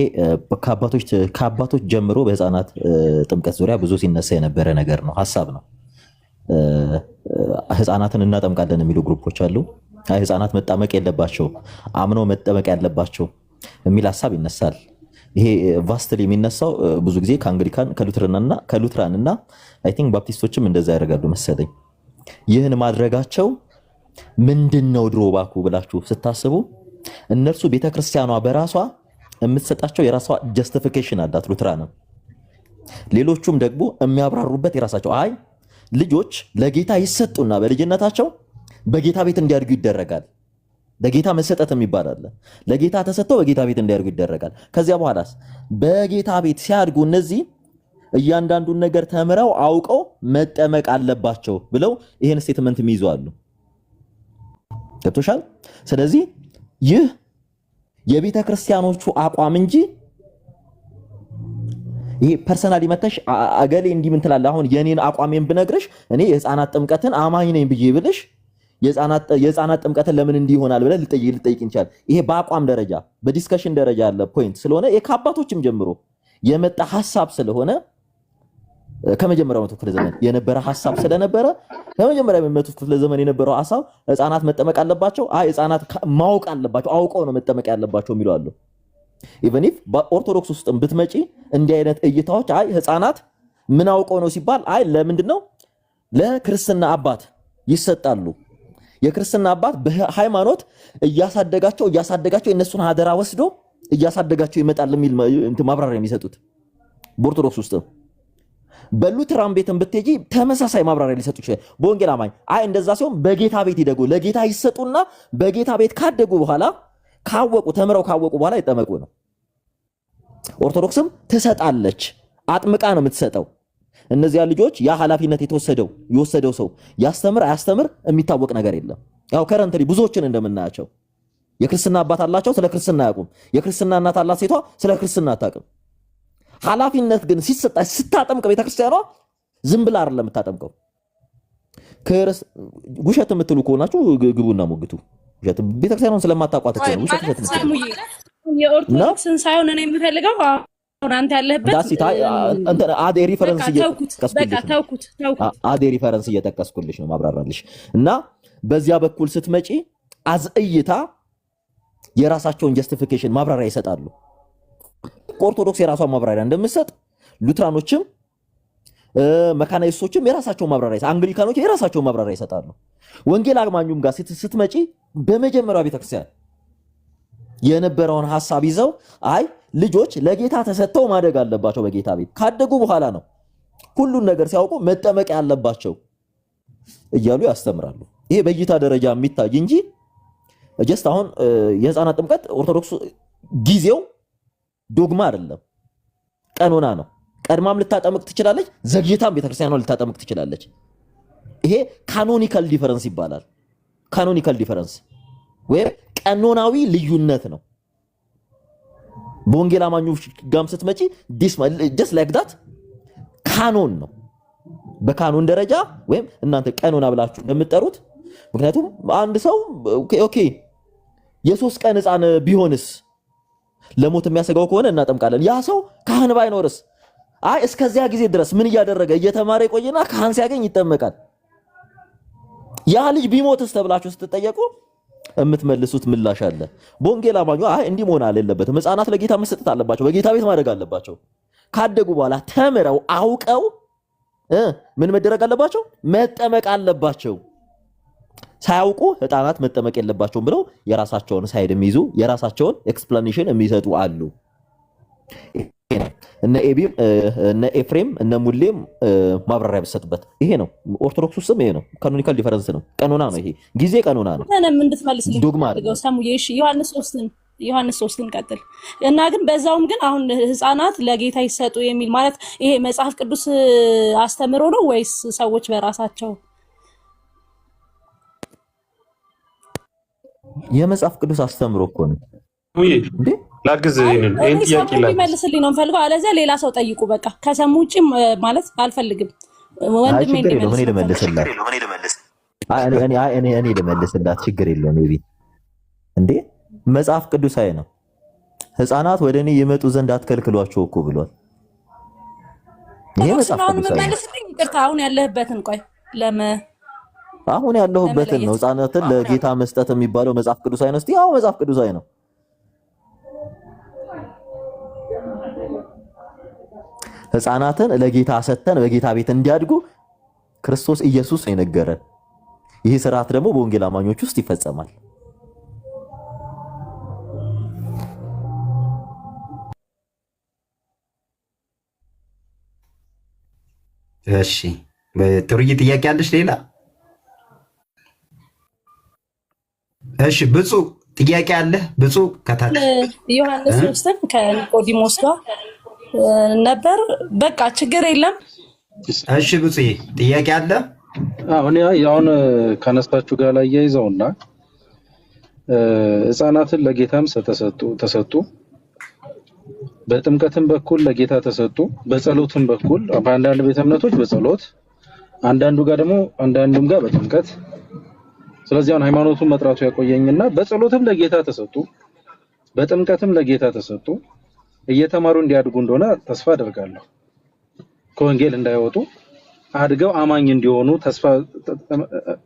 ከአባቶች ጀምሮ በሕፃናት ጥምቀት ዙሪያ ብዙ ሲነሳ የነበረ ነገር ነው፣ ሀሳብ ነው። ሕፃናትን እናጠምቃለን የሚሉ ግሩፖች አሉ። ሕፃናት መጣመቅ የለባቸው አምነው መጠመቅ ያለባቸው የሚል ሀሳብ ይነሳል። ይሄ ቫስትሊ የሚነሳው ብዙ ጊዜ ከአንግሊካን ከሉትራን እና አይ ቲንክ ባፕቲስቶችም እንደዛ ያደርጋሉ መሰለኝ። ይህን ማድረጋቸው ምንድን ነው ድሮ ባኩ ብላችሁ ስታስቡ እነርሱ ቤተክርስቲያኗ በራሷ የምትሰጣቸው የራሷ ጀስቲፊኬሽን አላት። ሉትራንም ሌሎቹም ደግሞ የሚያብራሩበት የራሳቸው አይ ልጆች ለጌታ ይሰጡና በልጅነታቸው በጌታ ቤት እንዲያድጉ ይደረጋል። ለጌታ መሰጠት የሚባል አለ። ለጌታ ተሰጥተው በጌታ ቤት እንዲያድጉ ይደረጋል። ከዚያ በኋላስ በጌታ ቤት ሲያድጉ እነዚህ እያንዳንዱን ነገር ተምረው አውቀው መጠመቅ አለባቸው ብለው ይሄን ስቴትመንት የሚይዙ አሉ። ገብቶሻል? ስለዚህ ይህ የቤተ ክርስቲያኖቹ አቋም እንጂ ይሄ ፐርሰናሊ መተሽ አገሌ እንዲህ ምን ትላለህ? አሁን የኔን አቋሜን ብነግርሽ እኔ የሕፃናት ጥምቀትን አማኝ ነኝ ብዬ ብልሽ የሕፃናት ጥምቀትን ለምን እንዲህ ይሆናል ብለህ ልጠይቅ እንችላል። ይሄ በአቋም ደረጃ በዲስከሽን ደረጃ ያለ ፖይንት ስለሆነ ከአባቶችም ጀምሮ የመጣ ሐሳብ ስለሆነ ከመጀመሪያው መቶ ክፍለ ዘመን የነበረ ሐሳብ ስለነበረ ከመጀመሪያው መቶ ክፍለ ዘመን የነበረው ሐሳብ ሕፃናት መጠመቅ አለባቸው። ሕፃናት ማወቅ አለባቸው፣ አውቀው ነው መጠመቅ ያለባቸው የሚሉ አሉ። ኢቨን ኢፍ በኦርቶዶክስ ውስጥም ብትመጪ እንዲህ አይነት እይታዎች አይ ህፃናት ምን አውቀው ነው ሲባል አይ ለምንድነው ለክርስትና አባት ይሰጣሉ የክርስትና አባት በሃይማኖት እያሳደጋቸው እነሱን ሀደራ ወስዶ እያሳደጋቸው ይመጣል የሚል ማብራሪያ የሚሰጡት በኦርቶዶክስ ውስጥ በሉተራን ቤትም ብትሄጂ ተመሳሳይ ማብራሪያ ሊሰጡ ይችላል በወንጌል አማኝ አይ እንደዛ ሲሆን በጌታ ቤት ይደጉ ለጌታ ይሰጡና በጌታ ቤት ካደጉ በኋላ ተምረው ካወቁ በኋላ ይጠመቁ ነው ኦርቶዶክስም ትሰጣለች አጥምቃ ነው የምትሰጠው እነዚያ ልጆች ያ ኃላፊነት የወሰደው ሰው ያስተምር አያስተምር የሚታወቅ ነገር የለም ያው ከረንትሊ ብዙዎችን እንደምናያቸው የክርስትና አባት አላቸው ስለ ክርስትና ያቁም የክርስትና እናት አላት ሴቷ ስለ ክርስትና አታውቅም ኃላፊነት ግን ስታጠምቅ ቤተክርስቲያኗ ዝም ብላ አይደለም የምታጠምቀው ውሸት የምትሉ ከሆናችሁ ግቡና ሞግቱ ውሸት ቤተክርስቲያኗን ስለማታውቋት ነው ውሸት የኦርቶዶክስን ሳይሆን እኔ የምፈልገው አንተ ያለህበት አዴ ሪፈረንስ እየጠቀስኩልሽ ነው ማብራራልሽ እና በዚያ በኩል ስትመጪ አዝእይታ የራሳቸውን ጀስቲፊኬሽን ማብራሪያ ይሰጣሉ ኦርቶዶክስ የራሷን ማብራሪያ እንደምትሰጥ ሉትራኖችም መካናይስቶችም የራሳቸውን ማብራሪያ አንግሊካኖች የራሳቸውን ማብራሪያ ይሰጣሉ ወንጌል አማኙም ጋር ስትመጪ በመጀመሪያው ቤተክርስቲያን የነበረውን ሐሳብ ይዘው አይ ልጆች ለጌታ ተሰጥተው ማደግ አለባቸው በጌታ ቤት ካደጉ በኋላ ነው ሁሉን ነገር ሲያውቁ መጠመቅ ያለባቸው እያሉ ያስተምራሉ ይሄ በእይታ ደረጃ የሚታይ እንጂ ጀስት አሁን የህፃናት ጥምቀት ኦርቶዶክስ ጊዜው ዶግማ አይደለም ቀኖና ነው ቀድማም ልታጠምቅ ትችላለች ዘግይታም ቤተክርስቲያኗ ልታጠምቅ ትችላለች ይሄ ካኖኒካል ዲፈረንስ ይባላል ካኖኒካል ዲፈረንስ ወይ ቀኖናዊ ልዩነት ነው በወንጌል አማኞች ጋም ስትመጪ just like that ካኖን ነው በካኖን ደረጃ ወይም እናንተ ቀኖና ብላችሁ እንደምትጠሩት ምክንያቱም አንድ ሰው ኦኬ የሶስት ቀን ህፃን ቢሆንስ ለሞት የሚያሰጋው ከሆነ እናጠምቃለን ያ ሰው ካህን ባይኖርስ አይ እስከዚያ ጊዜ ድረስ ምን እያደረገ እየተማረ ይቆይና ካህን ሲያገኝ ይጠመቃል ያ ልጅ ቢሞትስ ተብላችሁ ስትጠየቁ የምትመልሱት ምላሽ አለ በወንጌል አማኙ አይ እንዲህ መሆን አለበት ህፃናት ለጌታ መስጠት አለባቸው በጌታ ቤት ማድረግ አለባቸው ካደጉ በኋላ ተምረው አውቀው ምን መደረግ አለባቸው መጠመቅ አለባቸው ሳያውቁ ህፃናት መጠመቅ የለባቸውም ብለው የራሳቸውን ሳይድ የሚይዙ የራሳቸውን ኤክስፕላኔሽን የሚሰጡ አሉ እነ ኤፍሬም እነ ሙሌም ማብራሪያ በሰጡበት ይሄ ነው ኦርቶዶክስ ውስጥም ይሄ ነው ካኖኒካል ዲፈረንስ ነው ቀኖና ነው ይሄ ጊዜ ቀኖና ነው እኔም እንድትመልስልኝ ፈልገው ሰሙዬ እሺ ዮሐንስ 3ን ቀጥል እና ግን በዛውም ግን አሁን ህፃናት ለጌታ ይሰጡ የሚል ማለት ይሄ መጽሐፍ ቅዱስ አስተምሮ ነው ወይስ ሰዎች በራሳቸው የመጽሐፍ ቅዱስ አስተምሮ እኮ ነው እንዴ ላግዝ ይሄን ጥያቄ ላይ መልስልኝ ነው ፈልገው አለዚያ ሌላ ሰው ጠይቁ በቃ ከሰሙ ውጪ ማለት አልፈልግም ወንድሜ እንደመልስላት እኔ ልመልስላት ችግር የለውም ኔቢ እንዴ መጽሐፍ ቅዱሳዊ ነው ህፃናት ወደኔ ይመጡ ዘንድ አትከልክሏቸው እኮ ብሏል ይሄ መጽሐፍ ቅዱሳዊ መልስልኝ ይቅርታ አሁን ያለህበትን ቆይ አሁን ያለሁበትን ነው ህፃናትን ለጌታ መስጠት የሚባለው መጽሐፍ ቅዱሳዊ ነው ያው መጽሐፍ ቅዱሳዊ ነው ህፃናትን ለጌታ ሰተን በጌታ ቤት እንዲያድጉ ክርስቶስ ኢየሱስ ነው የነገረን ይሄ ስርዓት ደግሞ በወንጌል አማኞች ውስጥ ይፈጸማል እሺ ጥሩዬ ጥያቄ አለሽ ሌላ እሺ ብፁ ጥያቄ አለ ብፁ ከታች ዮሐንስ 3 ከኒቆዲሞስ ጋር ነበር በቃ ችግር የለም እሺ ብፁ ጥያቄ አለ አሁን ከነስታችሁ ጋር ላይ ያይዘውና ህፃናትን ለጌታም ተሰጡ በጥምቀትም በኩል ለጌታ ተሰጡ በጸሎትም በኩል በአንዳንድ ቤተ እምነቶች በጸሎት አንዳንዱ ጋር ደግሞ አንዳንዱም ጋር በጥምቀት ስለዚህ አሁን ሃይማኖቱን መጥራቱ ያቆየኝና በጸሎትም ለጌታ ተሰጡ በጥምቀትም ለጌታ ተሰጡ እየተማሩ እንዲያድጉ እንደሆነ ተስፋ አደርጋለሁ ከወንጌል እንዳይወጡ አድገው አማኝ እንዲሆኑ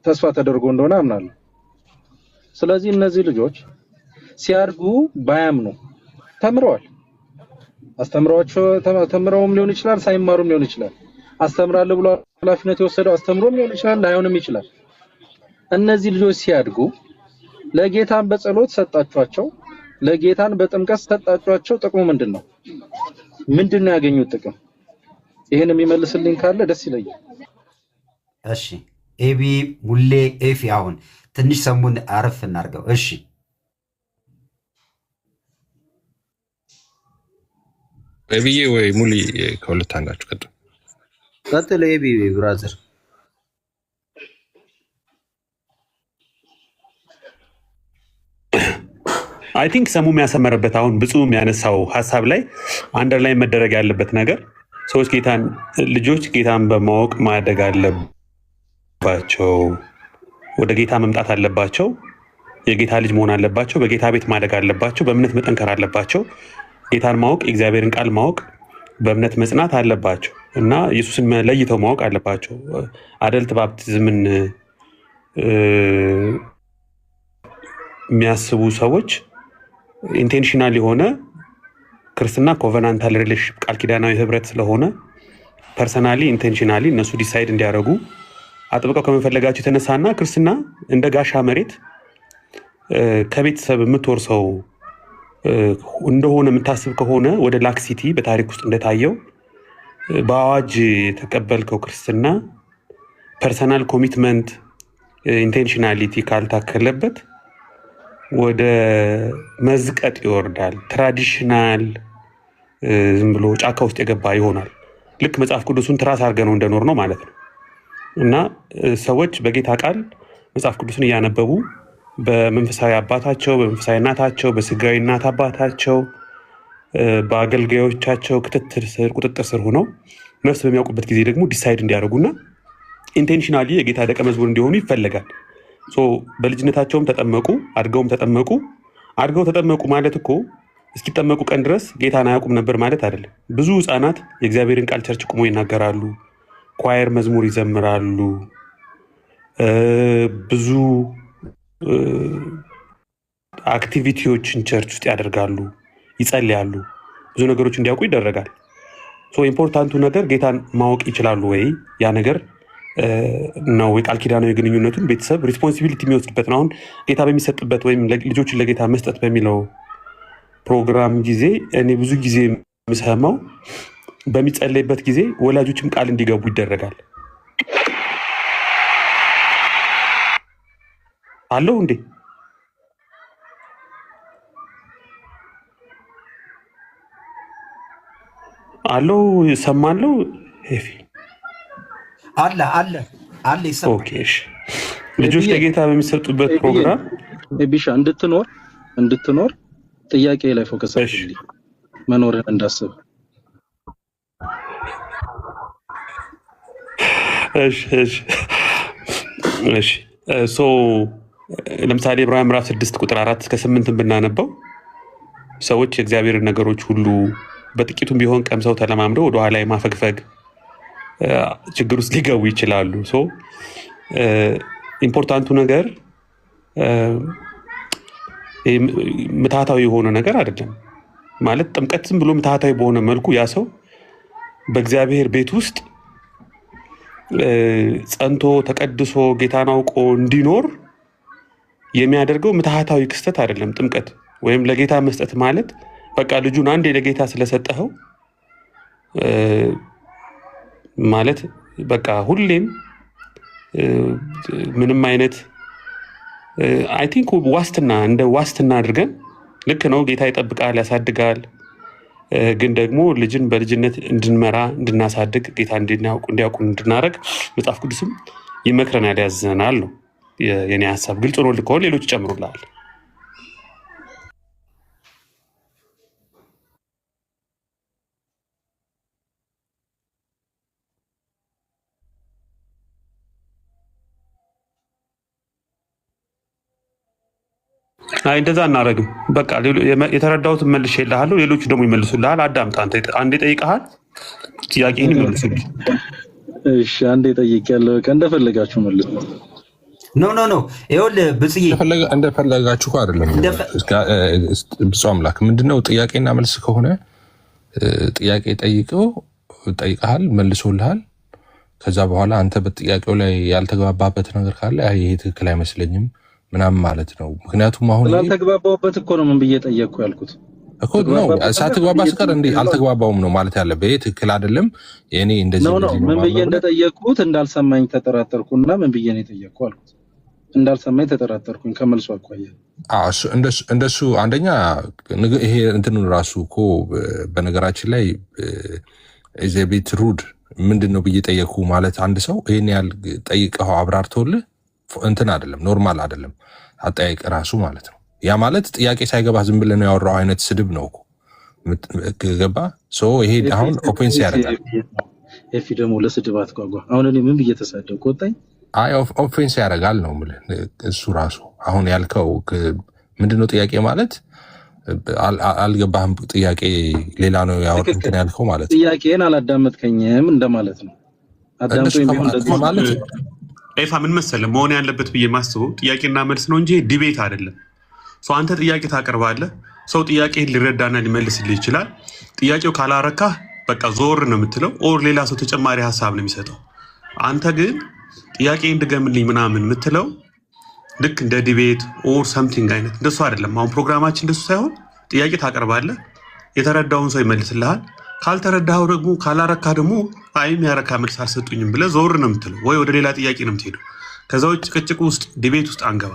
ተስፋ ተደርጎ እንደሆነ አምናለሁ ስለዚህ እነዚህ ልጆች ሲያድጉ ባያምኑ ተምረዋል። አስተምሯቸው ተምረውም ሊሆን ይችላል፣ ሳይማሩም ሊሆን ይችላል። አስተምራለሁ ብሎ ኃላፊነት የወሰደው አስተምሮም ሊሆን ይችላል፣ ላይሆንም ይችላል። እነዚህ ልጆች ሲያድጉ ለጌታን በጸሎት ሰጣቸዋቸው፣ ለጌታን በጥምቀት ሰጣቸዋቸው። ጥቅሙ ምንድነው? ምንድነው ያገኙት ጥቅም? ይሄን የሚመልስልኝ ካለ ደስ ይለኛል። እሺ ኤቢ ሙሌ ኤፊ አሁን ትንሽ ሰሙን አረፍ እናርገው። እሺ ኤቢዬ ወይ ሙሌ ከሁለት አንዳችሁ ቀጥል። ኤቢ ብራዘር አይ ቲንክ ሰሙ የሚያሰመረበት አሁን ብዙ የሚያነሳው ሀሳብ ላይ አንደርላይን መደረግ ያለበት ነገር ሰዎች ልጆች ጌታን በማወቅ ማደግ አለባቸው። ወደ ጌታ መምጣት አለባቸው። የጌታ ልጅ መሆን አለባቸው። በጌታ ቤት ማደግ አለባቸው። በእምነት መጠንከር አለባቸው። ጌታን ማወቅ፣ የእግዚአብሔርን ቃል ማወቅ፣ በእምነት መጽናት አለባቸው እና ኢየሱስን ለይተው ማወቅ አለባቸው። አደልት ባፕቲዝምን የሚያስቡ ሰዎች ኢንቴንሽናል የሆነ ክርስትና ኮቨናንታል ሪሌሽንሺፕ ቃል ኪዳናዊ ህብረት ስለሆነ ፐርሰናሊ ኢንቴንሽናሊ እነሱ ዲሳይድ እንዲያደርጉ አጥብቀው ከመፈለጋቸው የተነሳና ክርስትና እንደ ጋሻ መሬት ከቤተሰብ የምትወርሰው እንደሆነ የምታስብ ከሆነ ወደ ላክሲቲ በታሪክ ውስጥ እንደታየው በአዋጅ የተቀበልከው ክርስትና ፐርሰናል ኮሚትመንት ኢንቴንሽናሊቲ ካልታከለበት ወደ መዝቀጥ ይወርዳል። ትራዲሽናል ዝም ብሎ ጫካ ውስጥ የገባ ይሆናል። ልክ መጽሐፍ ቅዱሱን ትራስ አድርገን ነው እንደኖር ነው ማለት ነው። እና ሰዎች በጌታ ቃል መጽሐፍ ቅዱስን እያነበቡ በመንፈሳዊ አባታቸው፣ በመንፈሳዊ እናታቸው፣ በስጋዊ እናት አባታቸው፣ በአገልጋዮቻቸው ቁጥጥር ስር ሆነው ነፍስ በሚያውቁበት ጊዜ ደግሞ ዲሳይድ እንዲያደርጉና ኢንቴንሽናሊ የጌታ ደቀ መዝሙር እንዲሆኑ ይፈለጋል። በልጅነታቸውም ተጠመቁ፣ አድገውም ተጠመቁ። አድገው ተጠመቁ ማለት እኮ እስኪጠመቁ ቀን ድረስ ጌታን አያውቁም ነበር ማለት አይደለም። ብዙ ህፃናት የእግዚአብሔርን ቃል ቸርች ቁሞ ይናገራሉ፣ ኳየር መዝሙር ይዘምራሉ፣ ብዙ አክቲቪቲዎችን ቸርች ውስጥ ያደርጋሉ፣ ይጸልያሉ፣ ብዙ ነገሮች እንዲያውቁ ይደረጋል። ኢምፖርታንቱ ነገር ጌታን ማወቅ ይችላሉ ወይ? ያ ነገር ነው የቃል ኪዳናዊ ግንኙነቱን ቤተሰብ ሪስፖንሲቢሊቲ የሚወስድበት ነው። አሁን ጌታ በሚሰጥበት ወይም ልጆችን ለጌታ መስጠት በሚለው ፕሮግራም ጊዜ እኔ ብዙ ጊዜ የምሰማው በሚጸለይበት ጊዜ ወላጆችም ቃል እንዲገቡ ይደረጋል። አለው እንዴ? አለው ይሰማለው? ሄፊ አለ ይሰማል። ኦኬ እሺ። ልጆች ለጌታ በሚሰጡበት ፕሮግራም ቢሻ እንድትኖር ጥያቄ ላይ ፎከስ አድርግ፣ መኖርን እንዳስብ። እሺ ለምሳሌ ዕብራውያን ምዕራፍ 6 ቁጥር 4 እስከ 8 ብናነበው ሰዎች የእግዚአብሔርን ነገሮች ሁሉ በጥቂቱም ቢሆን ቀምሰው ተለማምደው ወደኋላ ማፈግፈግ ችግር ውስጥ ሊገቡ ይችላሉ። ኢምፖርታንቱ ነገር ምትሃታዊ የሆነ ነገር አይደለም ማለት ጥምቀት ዝም ብሎ ምትሃታዊ በሆነ መልኩ ያ ሰው በእግዚአብሔር ቤት ውስጥ ጸንቶ ተቀድሶ ጌታን አውቆ እንዲኖር የሚያደርገው ምትሃታዊ ክስተት አይደለም። ጥምቀት ወይም ለጌታ መስጠት ማለት በቃ ልጁን አንዴ ለጌታ ስለሰጠኸው ማለት በቃ ሁሌም ምንም አይነት አይ ቲንክ ዋስትና እንደ ዋስትና አድርገን ልክ ነው። ጌታ ይጠብቃል፣ ያሳድጋል። ግን ደግሞ ልጅን በልጅነት እንድንመራ እንድናሳድግ ጌታ እንዲያውቁ እንድናረግ መጽሐፍ ቅዱስም ይመክረናል፣ ያዘናል ነው የኔ ሀሳብ። ግልጽ ነው። ልከሆን ሌሎች ይጨምሩልሃል። አይ እንደዛ እናረግም። በቃ የተረዳሁትን መልሼልሃለሁ፣ ሌሎቹ ደግሞ ይመልሱልሃል። አዳምጥ። አንዴ ጠይቀሃል፣ ጥያቄህን ይመልሱልህ። እሺ አንዴ ጠይቄያለሁ። በቃ እንደፈለጋችሁ መልሱ። ኖ ይኸውልህ ብጽዬ እንደፈለጋችሁ እኮ አይደለም። ብፁዕ አምላክ ምንድነው ጥያቄና መልስ ከሆነ ጥያቄ ጠይቀሃል፣ መልሶልሃል። ከዛ በኋላ አንተ በጥያቄው ላይ ያልተግባባበት ነገር ካለ ይሄ ትክክል አይመስለኝም ምናምን ማለት ነው። ምክንያቱም አሁን ያልተግባባበት እኮ ነው ምን ብዬ ጠየቅኩ ያልኩት እኮ ነው። ሳትግባባ ስቀር እንዴ አልተግባባውም ነው ማለት ያለብህ። ይሄ ትክክል አይደለም። እኔ እንደዚህ ነው ምን ብዬ እንደጠየቅኩት እንዳልሰማኝ ተጠራጠርኩና ምን ብዬ ነው የጠየቅኩ አልኩት። እንዳልሰማኝ ተጠራጠርኩኝ ከመልሶ አኳያ። እንደሱ አንደኛ ይሄ እንትኑን ራሱ እኮ በነገራችን ላይ ቤት ሩድ ምንድን ነው ብዬ ጠየቅኩ ማለት አንድ ሰው ይሄን ያህል ጠይቀው አብራርተውልህ እንትን አይደለም፣ ኖርማል አይደለም አጠያየቅ ራሱ ማለት ነው። ያ ማለት ጥያቄ ሳይገባ ዝም ብለህ ነው ያወራው አይነት ስድብ ነው እኮ ገባ። ይሄ አሁን ኦፌንስ ያደርጋል። ኤፊ ደግሞ ለስድብ አትጓጓ። አሁን እኔ ምን ብዬ ተሳደብኩ ወጣኝ? ኦፌንስ ያደርጋል ነው የምልህ። እሱ ራሱ አሁን ያልከው ምንድነው ጥያቄ ማለት አልገባህም። ጥያቄ ሌላ ነው እንትን ያልከው ማለት ነው። ጥያቄን አላዳመጥከኝም እንደማለት ነው። አዳምጦኝ ቢሆን እንደዚህ ማለት ኤፋ ምን መሰለህ መሆን ያለበት ብዬ ማስበው ጥያቄና መልስ ነው እንጂ ዲቤት አይደለም። ሰው አንተ ጥያቄ ታቀርባለህ፣ ሰው ጥያቄን ሊረዳና ሊመልስልህ ይችላል። ጥያቄው ካላረካህ በቃ ዞር ነው የምትለው፣ ኦር ሌላ ሰው ተጨማሪ ሀሳብ ነው የሚሰጠው። አንተ ግን ጥያቄ እንድገምልኝ ምናምን የምትለው ልክ እንደ ዲቤት ኦር ሰምቲንግ አይነት እንደሱ አይደለም። አሁን ፕሮግራማችን እንደሱ ሳይሆን ጥያቄ ታቀርባለህ፣ የተረዳውን ሰው ይመልስልሃል። ካልተረዳኸው ደግሞ ካላረካህ ደግሞ አይም ያረካ መልስ አልሰጡኝም ብለህ ዞር ነው የምትለው፣ ወይ ወደ ሌላ ጥያቄ ነው የምትሄደው። ከዛ ውጭ ጭቅጭቅ ውስጥ ዲቤት ውስጥ አንገባ።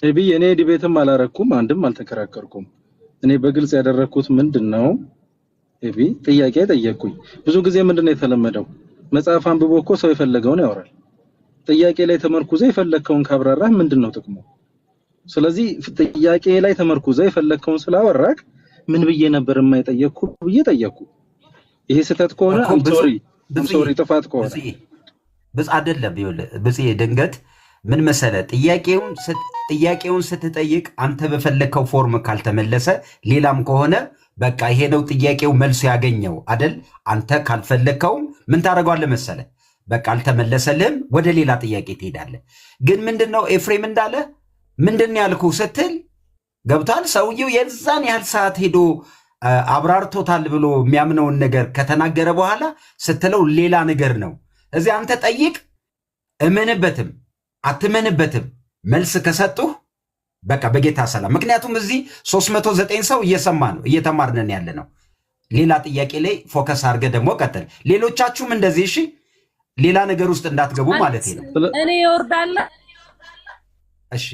እኔ ዲቤትም አላረኩም፣ አንድም አልተከራከርኩም። እኔ በግልጽ ያደረኩት ምንድነው ጥያቄ ጠየቅኩኝ። ብዙ ጊዜ ምንድነው የተለመደው መጽሐፍ አንብቦ እኮ ሰው የፈለገውን ያወራል። ጥያቄ ላይ ተመርኩዘ የፈለከውን ካብራራህ ምንድነው ጥቅሙ? ስለዚህ ጥያቄ ላይ ተመርኩዘ የፈለከውን ስላወራክ ምን ብዬ ነበር የማይጠየቅኩ ብዬ ጠየቅኩ። ይሄ ስህተት ከሆነ ሶሪ ጥፋት ከሆነ ብጽ አይደለም። ይኸውልህ ብጽ ድንገት ምን መሰለህ ጥያቄውን ስትጠይቅ አንተ በፈለከው ፎርም ካልተመለሰ ሌላም ከሆነ በቃ ይሄ ነው ጥያቄው መልሱ ያገኘው አይደል? አንተ ካልፈለከውም ምን ታደርገዋለህ መሰለህ? በቃ አልተመለሰልህም፣ ወደ ሌላ ጥያቄ ትሄዳለህ። ግን ምንድነው ኤፍሬም እንዳለ ምንድነው ያልኩህ ስትል ገብቷል። ሰውየው የዛን ያህል ሰዓት ሄዶ አብራርቶታል ብሎ የሚያምነውን ነገር ከተናገረ በኋላ ስትለው ሌላ ነገር ነው። እዚህ አንተ ጠይቅ፣ እመንበትም አትመንበትም መልስ ከሰጡህ በቃ በጌታ ሰላም። ምክንያቱም እዚህ 309 ሰው እየሰማ ነው እየተማርነን ያለ ነው። ሌላ ጥያቄ ላይ ፎከስ አድርገህ ደግሞ ቀጥል። ሌሎቻችሁም እንደዚህ እሺ፣ ሌላ ነገር ውስጥ እንዳትገቡ ማለት ነው። እኔ ይወርዳል። እሺ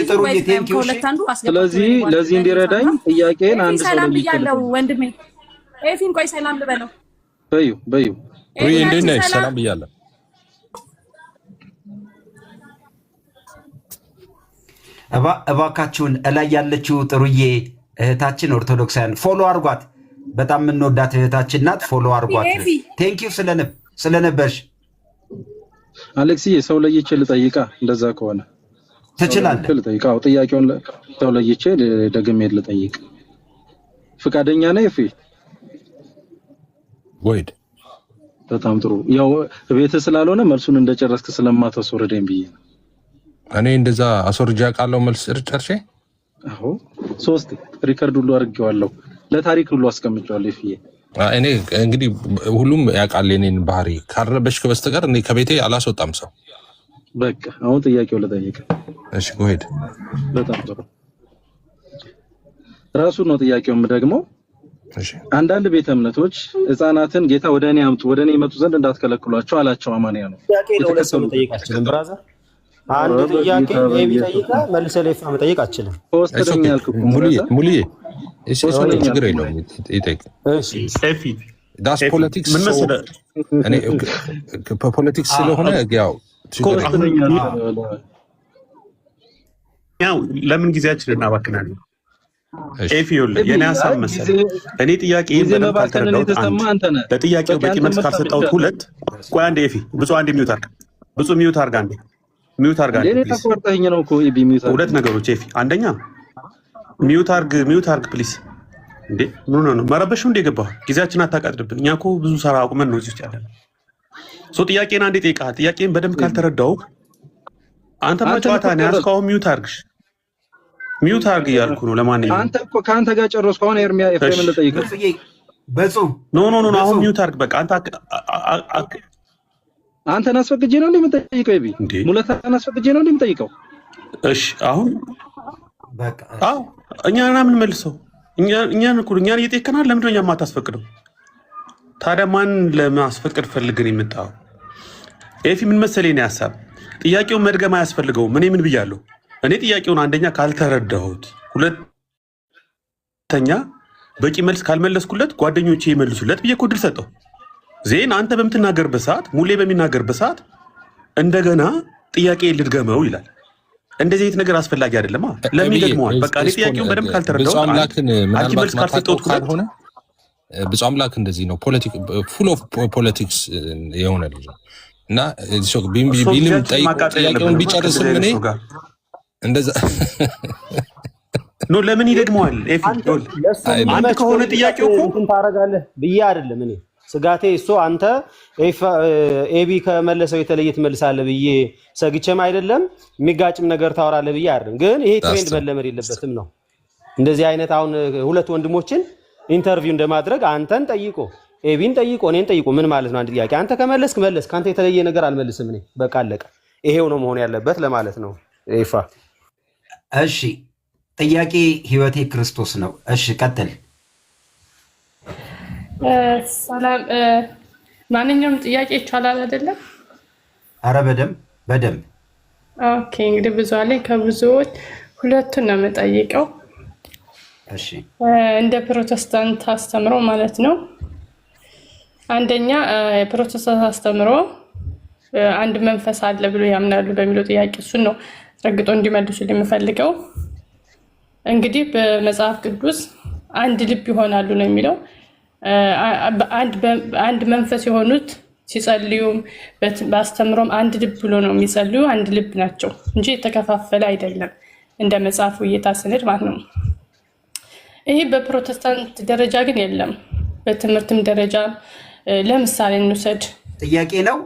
ጥሩ ቴንኪው። ስለዚህ ለዚህ እንዲረዳኝ ጥያቄን አንድ ሰው ሰላም ብያለሁ ወንድሜ ኤፊን። ቆይ ሰላም ልበለው። በዩ እንዴት ነህ? ሰላም ብያለሁ። እባካችሁን እላይ ያለችው ጥሩዬ እህታችን ኦርቶዶክሳውያን ፎሎ አርጓት። በጣም የምንወዳት እህታችን ናት። ፎሎ አርጓት። ቴንኪው ስለነበርሽ። አሌክስዬ ሰው ለይቼ ልጠይቃ? እንደዛ ከሆነ ትችላለህ። ልጠይቃው ጥያቄውን ሰው ለይቼ ደግሜ ልጠይቅ። ፍቃደኛ ነህ ኤፊ? ወይድ በጣም ጥሩ። ያው ቤትህ ስላልሆነ መልሱን እንደጨረስክ ስለማታስወርደኝ ብዬ ነው። እኔ እንደዛ አስወርጃ ቃለው መልስ ጨርሼ አዎ 3 ሪከርድ ሁሉ አድርጌዋለሁ፣ ለታሪክ ሁሉ አስቀምጬዋለሁ። ኤፊ እኔ እንግዲህ ሁሉም ያውቃል የኔን ባህሪ። ካረበሽክ በስተቀር እኔ ከቤቴ አላስወጣም ሰው። በቃ አሁን ጥያቄው ልጠይቅ። እሺ ጎሄድ። በጣም ጥሩ። ራሱ ነው ጥያቄውም ደግሞ አንዳንድ ቤተ እምነቶች ሕፃናትን ጌታ ወደ እኔ አምጡ፣ ወደ እኔ ይመጡ ዘንድ እንዳትከለክሏቸው አላቸው። አማንያ ነው ጥያቄ ነው። ለሰው መጠየቅ አችልም ብራዘር። አንድ ጥያቄ ኤቢ ጠይቃ መልሰህ ለይፋ መጠየቅ አችልም። ሙሉዬ እሺ ችግር የለውም ይጠይቅ። እሺ ኤፊ ዳስ ፖለቲክስ ምን መሰለህ እኔ ፖለቲክስ ስለሆነ ያው ለምን ጊዜያችንን እናባክናለን? ኤፊ ይኸውልህ የኔ ሀሳብ መሰለህ እኔ ጥያቄ በደንብ ካልተረዳሁት ለጥያቄው በቂ መልስ ካልሰጠሁት 2 ቆይ አንዴ ኤፊ ብፁዕ አንዴ ሚውት አድርግ። ብፁዕ ሚውት አድርግ አንዴ ሚውት አድርግ አንዴ ፕሊዝ። ተቆርጠኝ ነው እኮ ኤቢ ሚውት አድርግ። 2 ነገሮች ኤፊ፣ አንደኛ ሚውት አድርግ ፕሊዝ። እንዴ ምን ነው መረበሹ እንደ ገባህ ጊዜያችን አታቃጥልብን። እኛ እኮ ብዙ ሰራ አቁመን ነው እዚህ ውስጥ ያለነው። ጥያቄን አንዴ ጠይቃል። ጥያቄን በደንብ ካልተረዳው አንተማ ጨዋታ ነው ያስካው። ሚውት አርግ እያልኩ ነው። ለማንኛውም አንተ እኮ ከአንተ ጋር ጨረስኩ። አሁን ኤፍሬምን ልጠይቅህ በጾም ኖ አሁን ሚውት አርግ በቃ። አንተን አስፈቅጄ ነው እንደምጠይቀው ይቢ ሙለታን አስፈቅጄ ነው እንደምጠይቀው። እሺ አሁን በቃ እኛና ምን መልሰው እኛን እየጠየቅናል። ለምንድን ነው እኛ የማታስፈቅደው ታዲያ? ማን ለማስፈቅድ ፈልገን የመጣው? ኤፊ ምን መሰለኝ ነው ሐሳብ ጥያቄውን መድገም አያስፈልገውም። እኔ ምን ብያለሁ? እኔ ጥያቄውን አንደኛ ካልተረዳሁት፣ ሁለተኛ በቂ መልስ ካልመለስኩለት ጓደኞቼ ይመልሱለት ብዬ እኮ እድል ሰጠው። ዜን አንተ በምትናገርበት ሰዓት፣ ሙሌ በሚናገርበት ሰዓት እንደገና ጥያቄ ልድገመው ይላል። እንደዚህ አይነት ነገር አስፈላጊ አይደለም። ለምን ይደግመዋል? በቃ እኔ ጥያቄውን በደንብ ካልተረዳሁት አንቺ መልስ ካልሰጠሁት ካልሆነ ብፁዕ አምላክ እንደዚህ ነው። ፉል ኦፍ ፖለቲክስ የሆነ ልጅ እና ቢልም ጥያቄውን ቢጨርስም እኔ እንደዛ ኖ ለምን ይደግመዋል? አንተ ከሆነ ጥያቄው እኮ እንትን ታደርጋለህ ብዬ አይደለም እኔ ስጋቴ እሱ አንተ ኤቢ ከመለሰው የተለየ ትመልሳለህ ብዬ ሰግቼም አይደለም የሚጋጭም ነገር ታወራለህ ብዬ አይደለም። ግን ይሄ ትሬንድ መለመድ የለበትም ነው። እንደዚህ አይነት አሁን ሁለት ወንድሞችን ኢንተርቪው እንደማድረግ አንተን ጠይቆ ኤቢን ጠይቆ እኔን ጠይቆ ምን ማለት ነው? አንድ ጥያቄ አንተ ከመለስክ መለስ፣ ካንተ የተለየ ነገር አልመልስም እኔ በቃ አለቀ። ይሄው ነው መሆን ያለበት ለማለት ነው። ኤፋ እሺ፣ ጥያቄ ህይወቴ ክርስቶስ ነው። እሺ ቀጥል። ሰላም፣ ማንኛውም ጥያቄ ይቻላል አይደለም? አረ በደንብ። ኦኬ፣ እንግዲህ ብዙ አለኝ። ከብዙዎች ሁለቱን ነው የምጠይቀው። እሺ፣ እንደ ፕሮቴስታንት አስተምሮ ማለት ነው። አንደኛ የፕሮቴስታንት አስተምሮ አንድ መንፈስ አለ ብሎ ያምናሉ በሚለው ጥያቄ እሱን ነው ረግጦ እንዲመልሱልኝ የምፈልገው። እንግዲህ በመጽሐፍ ቅዱስ አንድ ልብ ይሆናሉ ነው የሚለው። አንድ መንፈስ የሆኑት ሲጸልዩም በአስተምሮም አንድ ልብ ብሎ ነው የሚጸልዩ። አንድ ልብ ናቸው እንጂ የተከፋፈለ አይደለም፣ እንደ መጽሐፉ እይታ ስንሄድ ማለት ነው። ይህ በፕሮቴስታንት ደረጃ ግን የለም። በትምህርትም ደረጃ ለምሳሌ እንውሰድ። ጥያቄ ነው።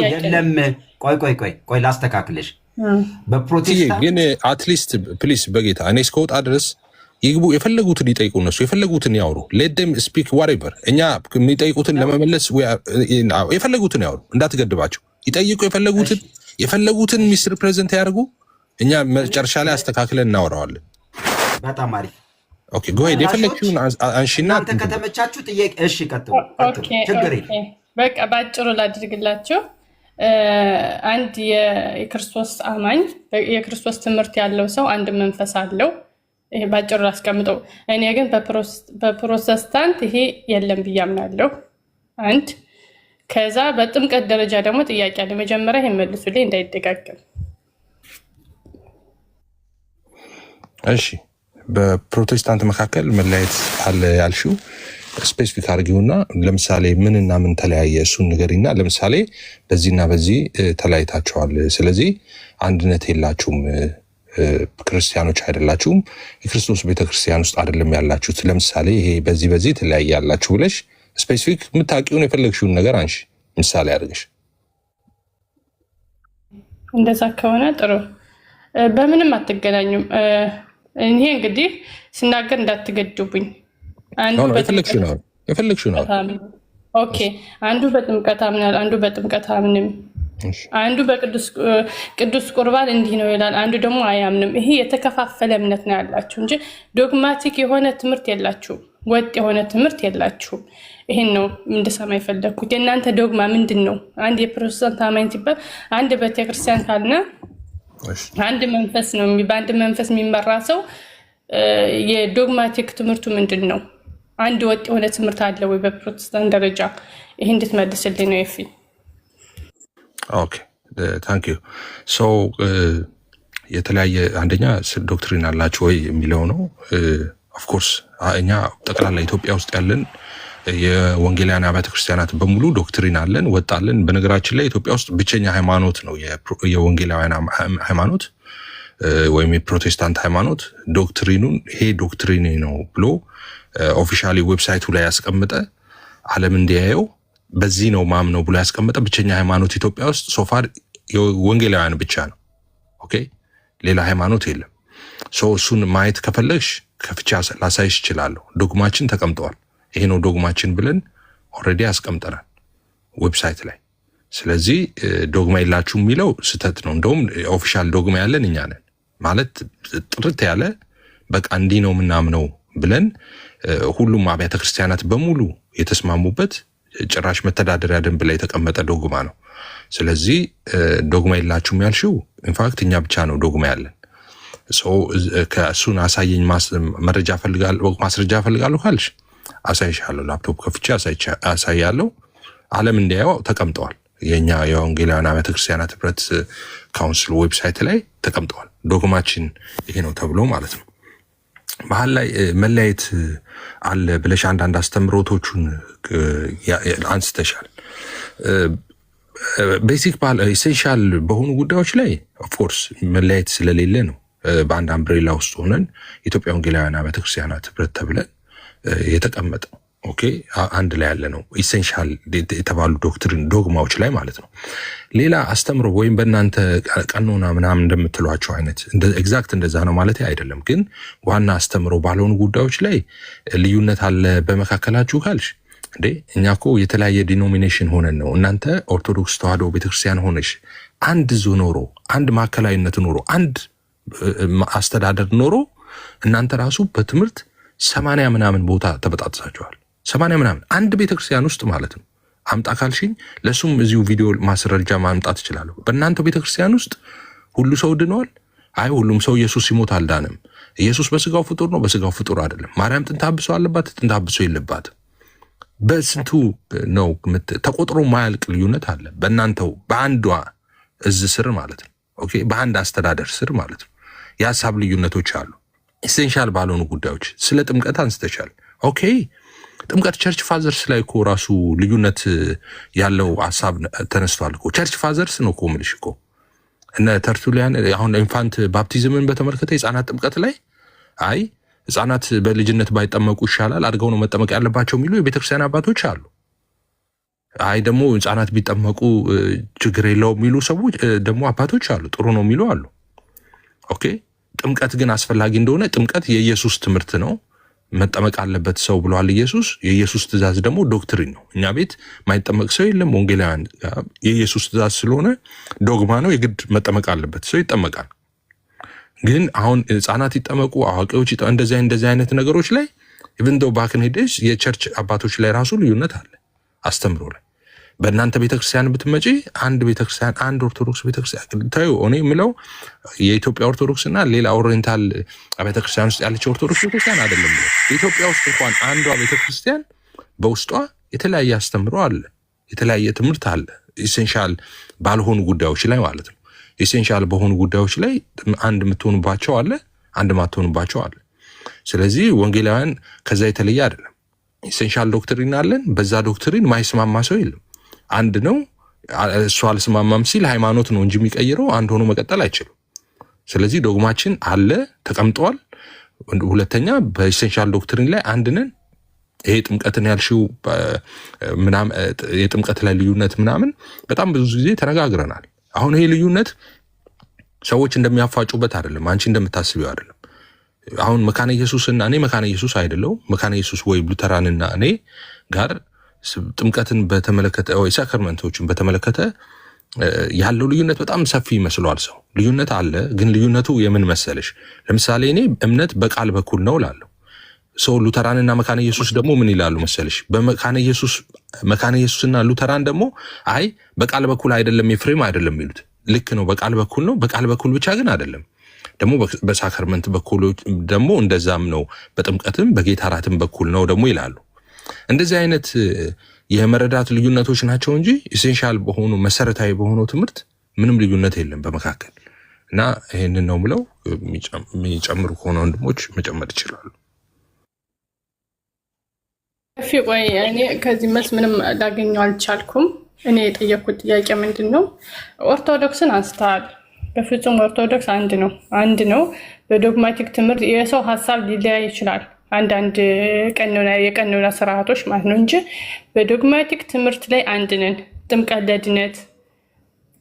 የለም። ቆይ ላስተካክልሽ። በፕሮቴስታንት ግን አትሊስት ፕሊስ በጌታ እኔ እስከወጣ ድረስ ይግቡ፣ የፈለጉትን ይጠይቁ፣ እነሱ የፈለጉትን ያውሩ። ሌት ዴም ስፒክ ዋትኤቨር። እኛ የሚጠይቁትን ለመመለስ የፈለጉትን ያውሩ፣ እንዳትገድባቸው። ይጠይቁ፣ የፈለጉትን ሚስ ሪፕሬዘንት ያደርጉ። እኛ መጨረሻ ላይ አስተካክለን እናወራዋለን። በጣም አሪፍ። ኦኬ ጎ ሄድ። የፈለግሽውን አንሺና እናንተ ከተመቻችሁ ጥያቄ። እሺ ቀጥሉ። ችግር የለም። በቃ ባጭሩ ላድርግላችሁ። አንድ የክርስቶስ አማኝ የክርስቶስ ትምህርት ያለው ሰው አንድ መንፈስ አለው። ይሄ ባጭሩ ላስቀምጠው። እኔ ግን በፕሮቴስታንት ይሄ የለም ብዬ አምናለሁ። አንድ ከዛ በጥምቀት ደረጃ ደግሞ ጥያቄ አለ። መጀመሪያ ይሄን መልሱልኝ እንዳይደጋገም። እሺ፣ በፕሮቴስታንት መካከል መለያየት አለ ያልሽው ስፔሲፊክ አድርጊውና ለምሳሌ ምንና ምን ተለያየ እሱን ንገሪና፣ ለምሳሌ በዚህና በዚህ ተለያይታችኋል፣ ስለዚህ አንድነት የላችሁም፣ ክርስቲያኖች አይደላችሁም፣ የክርስቶስ ቤተክርስቲያን ውስጥ አይደለም ያላችሁት፣ ለምሳሌ ይሄ በዚህ ተለያየ ያላችሁ ብለሽ ስፔሲፊክ የምታውቂውን የፈለግሽውን ነገር አንሺ፣ ምሳሌ አድርገሽ። እንደዛ ከሆነ ጥሩ። በምንም አትገናኙም። ይሄ እንግዲህ ስናገር እንዳትገድቡኝ። የፈለግሽው ነው። ኦኬ፣ አንዱ በጥምቀት አምናል፣ አንዱ በጥምቀት አምንም፣ አንዱ በቅዱስ ቁርባን እንዲህ ነው ይላል፣ አንዱ ደግሞ አያምንም። ይሄ የተከፋፈለ እምነት ነው ያላችሁ እንጂ ዶግማቲክ የሆነ ትምህርት የላችሁም፣ ወጥ የሆነ ትምህርት የላችሁም። ይሄን ነው እንድሰማ የፈለግኩት። የእናንተ ዶግማ ምንድን ነው? አንድ የፕሮቴስታንት አማኝ ሲባል አንድ ቤተክርስቲያን ካልና አንድ መንፈስ ነው፣ በአንድ መንፈስ የሚመራ ሰው የዶግማቲክ ትምህርቱ ምንድን ነው? አንድ ወጥ የሆነ ትምህርት አለ ወይ በፕሮቴስታንት ደረጃ? ይህ እንድትመልስልኝ ነው። የፊ ኦኬ ታንክ ዩ። ሶ የተለያየ አንደኛ ዶክትሪን አላችሁ ወይ የሚለው ነው። ኦፍኮርስ እኛ ጠቅላላ ኢትዮጵያ ውስጥ ያለን የወንጌላውያን አብያተ ክርስቲያናት በሙሉ ዶክትሪን አለን፣ ወጣለን። በነገራችን ላይ ኢትዮጵያ ውስጥ ብቸኛ ሃይማኖት ነው የወንጌላውያን ሃይማኖት ወይም የፕሮቴስታንት ሃይማኖት። ዶክትሪኑን ይሄ ዶክትሪን ነው ብሎ ኦፊሻሊ ዌብሳይቱ ላይ ያስቀምጠ ዓለም እንዲያየው በዚህ ነው ማምነው ብሎ ያስቀመጠ ብቸኛ ሃይማኖት ኢትዮጵያ ውስጥ ሶፋር ወንጌላውያን ብቻ ነው። ኦኬ ሌላ ሃይማኖት የለም። እሱን ማየት ከፈለግሽ ከፍቻ ላሳይሽ እችላለሁ። ዶግማችን ተቀምጠዋል። ይሄ ነው ዶግማችን ብለን ኦልሬዲ አስቀምጠናል ዌብሳይት ላይ። ስለዚህ ዶግማ የላችሁ የሚለው ስህተት ነው። እንደውም ኦፊሻል ዶግማ ያለን እኛ ነን ማለት ጥርት ያለ በቃ እንዲህ ነው ምናምነው ብለን ሁሉም አብያተ ክርስቲያናት በሙሉ የተስማሙበት ጭራሽ መተዳደሪያ ደንብ ላይ የተቀመጠ ዶግማ ነው። ስለዚህ ዶግማ የላችሁም ያልሽው ኢንፋክት እኛ ብቻ ነው ዶግማ ያለን። ከእሱን አሳየኝ መረጃ ፈልጋለሁ ማስረጃ ፈልጋለሁ ካልሽ አሳይሻለሁ። ላፕቶፕ ከፍቼ አሳያለሁ። ዓለም እንዲያየው ተቀምጠዋል። የኛ የወንጌላውያን አብያተ ክርስቲያናት ህብረት ካውንስል ዌብሳይት ላይ ተቀምጠዋል። ዶግማችን ይሄ ነው ተብሎ ማለት ነው። መሀል ላይ መለያየት አለ ብለሽ አንዳንድ አስተምሮቶቹን አንስተሻል። ቤሲክ ኢሴንሻል በሆኑ ጉዳዮች ላይ ኦፍኮርስ መለያየት ስለሌለ ነው በአንድ አምብሬላ ውስጥ ሆነን ኢትዮጵያ ወንጌላውያን አብያተ ክርስቲያናት ህብረት ተብለን የተቀመጠው። ኦኬ አንድ ላይ ያለ ነው ኢሴንሻል የተባሉ ዶክትሪን ዶግማዎች ላይ ማለት ነው። ሌላ አስተምሮ ወይም በእናንተ ቀኖና ምናምን እንደምትሏቸው አይነት ኤግዛክት እንደዛ ነው ማለት አይደለም። ግን ዋና አስተምሮ ባልሆኑ ጉዳዮች ላይ ልዩነት አለ በመካከላችሁ ካልሽ እንዴ እኛ እኮ የተለያየ ዲኖሚኔሽን ሆነን ነው። እናንተ ኦርቶዶክስ ተዋህዶ ቤተክርስቲያን ሆነሽ አንድ ዞ ኖሮ አንድ ማዕከላዊነት ኖሮ አንድ አስተዳደር ኖሮ እናንተ ራሱ በትምህርት 80 ምናምን ቦታ ተበጣጥሳችኋል። 80 ምናምን አንድ ቤተክርስቲያን ውስጥ ማለት ነው። አምጣ ካልሽኝ ለሱም እዚሁ ቪዲዮ ማስረጃ ማምጣት እችላለሁ። በእናንተ ቤተክርስቲያን ውስጥ ሁሉ ሰው ድነዋል? አይ ሁሉም ሰው ኢየሱስ ሲሞት አልዳንም። ኢየሱስ በስጋው ፍጡር ነው፣ በስጋው ፍጡር አይደለም። ማርያም ጥንታብሶ አለባት፣ ጥንታብሶ የለባትም። በስንቱ ነው ተቆጥሮ ማያልቅ ልዩነት አለ በእናንተው በአንዷ እዝ ስር ማለት ነው። ኦኬ በአንድ አስተዳደር ስር ማለት ነው። የሀሳብ ልዩነቶች አሉ ኢሴንሻል ባልሆኑ ጉዳዮች። ስለ ጥምቀት አንስተሻል። ኦኬ ጥምቀት ቸርች ፋዘርስ ላይ እኮ ራሱ ልዩነት ያለው ሀሳብ ተነስቷል እኮ። ቸርች ፋዘርስ ነው እኮ የምልሽ እኮ እነ ተርቱሊያን አሁን ኢንፋንት ባፕቲዝምን በተመለከተ የህፃናት ጥምቀት ላይ አይ ህፃናት በልጅነት ባይጠመቁ ይሻላል አድርገው ነው መጠመቅ ያለባቸው የሚሉ የቤተክርስቲያን አባቶች አሉ። አይ ደግሞ ህፃናት ቢጠመቁ ችግር የለውም የሚሉ ሰዎች ደግሞ አባቶች አሉ፣ ጥሩ ነው የሚሉ አሉ። ኦኬ ጥምቀት ግን አስፈላጊ እንደሆነ ጥምቀት የኢየሱስ ትምህርት ነው መጠመቅ አለበት ሰው ብሏል ኢየሱስ። የኢየሱስ ትእዛዝ ደግሞ ዶክትሪን ነው። እኛ ቤት ማይጠመቅ ሰው የለም። ወንጌላውያን የኢየሱስ ትእዛዝ ስለሆነ ዶግማ ነው፣ የግድ መጠመቅ አለበት ሰው ይጠመቃል። ግን አሁን ህፃናት ይጠመቁ አዋቂዎች እንደዚህ አይነት ነገሮች ላይ ኢቭን ዶ ባክን ሄደሽ የቸርች አባቶች ላይ ራሱ ልዩነት አለ አስተምሮ ላይ። በእናንተ ቤተክርስቲያን ብትመጪ አንድ ቤተክርስቲያን አንድ ኦርቶዶክስ ቤተክርስቲያን ታዩ። እኔ የምለው የኢትዮጵያ ኦርቶዶክስ እና ሌላ ኦሪየንታል ቤተክርስቲያን ውስጥ ያለች ኦርቶዶክስ ቤተክርስቲያን አይደለም። ኢትዮጵያ ውስጥ እንኳን አንዷ ቤተክርስቲያን በውስጧ የተለያየ አስተምሮ አለ፣ የተለያየ ትምህርት አለ። ኢሴንሻል ባልሆኑ ጉዳዮች ላይ ማለት ነው። ኢሴንሻል በሆኑ ጉዳዮች ላይ አንድ የምትሆኑባቸው አለ፣ አንድ ማትሆኑባቸው አለ። ስለዚህ ወንጌላውያን ከዛ የተለየ አይደለም። ኢሴንሻል ዶክትሪን አለን። በዛ ዶክትሪን ማይስማማ ሰው የለም። አንድ ነው። እሱ አልስማማም ሲል ሃይማኖት ነው እንጂ የሚቀይረው አንድ ሆኖ መቀጠል አይችልም። ስለዚህ ዶግማችን አለ ተቀምጧል። ሁለተኛ በኢሴንሻል ዶክትሪን ላይ አንድ ነን። ይሄ ጥምቀትን ያልሽው ምናምን የጥምቀት ላይ ልዩነት ምናምን በጣም ብዙ ጊዜ ተነጋግረናል። አሁን ይሄ ልዩነት ሰዎች እንደሚያፋጩበት አይደለም፣ አንቺ እንደምታስቢው አይደለም። አሁን መካነ ኢየሱስና እኔ መካነ ኢየሱስ አይደለው መካነ ኢየሱስ ወይ ሉተራንና እኔ ጋር ጥምቀትን በተመለከተ ወይ ሳክራመንቶችን በተመለከተ ያለው ልዩነት በጣም ሰፊ ይመስለዋል ሰው። ልዩነት አለ፣ ግን ልዩነቱ የምን መሰለሽ? ለምሳሌ እኔ እምነት በቃል በኩል ነው እላለሁ። ሰው ሉተራንና መካነ ኢየሱስ ደግሞ ምን ይላሉ መሰለሽ? በመካነ ኢየሱስና ሉተራን ደግሞ አይ በቃል በኩል አይደለም ኤፍሬም አይደለም የሚሉት። ልክ ነው፣ በቃል በኩል ነው። በቃል በኩል ብቻ ግን አይደለም ደግሞ በሳክራመንት በኩል ደግሞ እንደዛም ነው፣ በጥምቀትም በጌታ እራትም በኩል ነው ደግሞ ይላሉ። እንደዚህ አይነት የመረዳት ልዩነቶች ናቸው እንጂ ኢሴንሻል በሆኑ መሰረታዊ በሆነው ትምህርት ምንም ልዩነት የለም በመካከል። እና ይሄንን ነው ምለው። የሚጨምሩ ከሆነ ወንድሞች መጨመር ይችላሉ። እሺ ቆይ እኔ ከዚህ መልስ ምንም ላገኘው አልቻልኩም። እኔ የጠየኩት ጥያቄ ምንድን ነው? ኦርቶዶክስን አንስተሃል። በፍጹም ኦርቶዶክስ አንድ ነው። በዶግማቲክ ትምህርት የሰው ሀሳብ ሊለያይ ይችላል። አንዳንድ የቀኖና ስርዓቶች ማለት ነው እንጂ በዶግማቲክ ትምህርት ላይ አንድ ነን። ጥምቀት ለድነት፣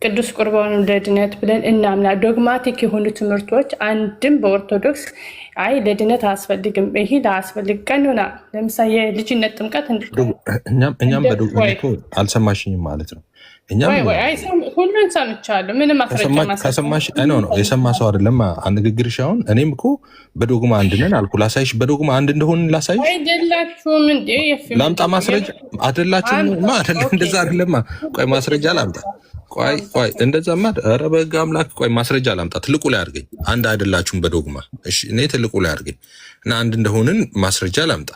ቅዱስ ቁርባኑ ለድነት ብለን እናምና። ዶግማቲክ የሆኑ ትምህርቶች አንድም በኦርቶዶክስ አይ ለድነት አያስፈልግም ይሄ ላያስፈልግ ቀኖና ለምሳሌ የልጅነት ጥምቀት እኛም በዶግማ አልሰማሽኝም ማለት ነው። ሁሉን ሰምቻለሁ። ምንም ከሰማሽ ነው የሰማ ሰው አይደለም ንግግርሽ። አሁን እኔም እኮ በዶግማ አንድ ነን አልኩ። ላሳይሽ፣ በዶግማ አንድ እንደሆን ላሳይሽ። አይደላችሁም እንዴ? ላምጣ ማስረጃ። አይደላችሁም እንደዛ አይደለማ። ቆይ ማስረጃ ላምጣ። ቆይ እንደዛማ፣ ኧረ በሕግ አምላክ ቆይ ማስረጃ ላምጣ። ትልቁ ላይ አድርገኝ። አንድ አይደላችሁም በዶግማ። እሺ እኔ ትልቁ ላይ አድርገኝ እና አንድ እንደሆንን ማስረጃ ላምጣ።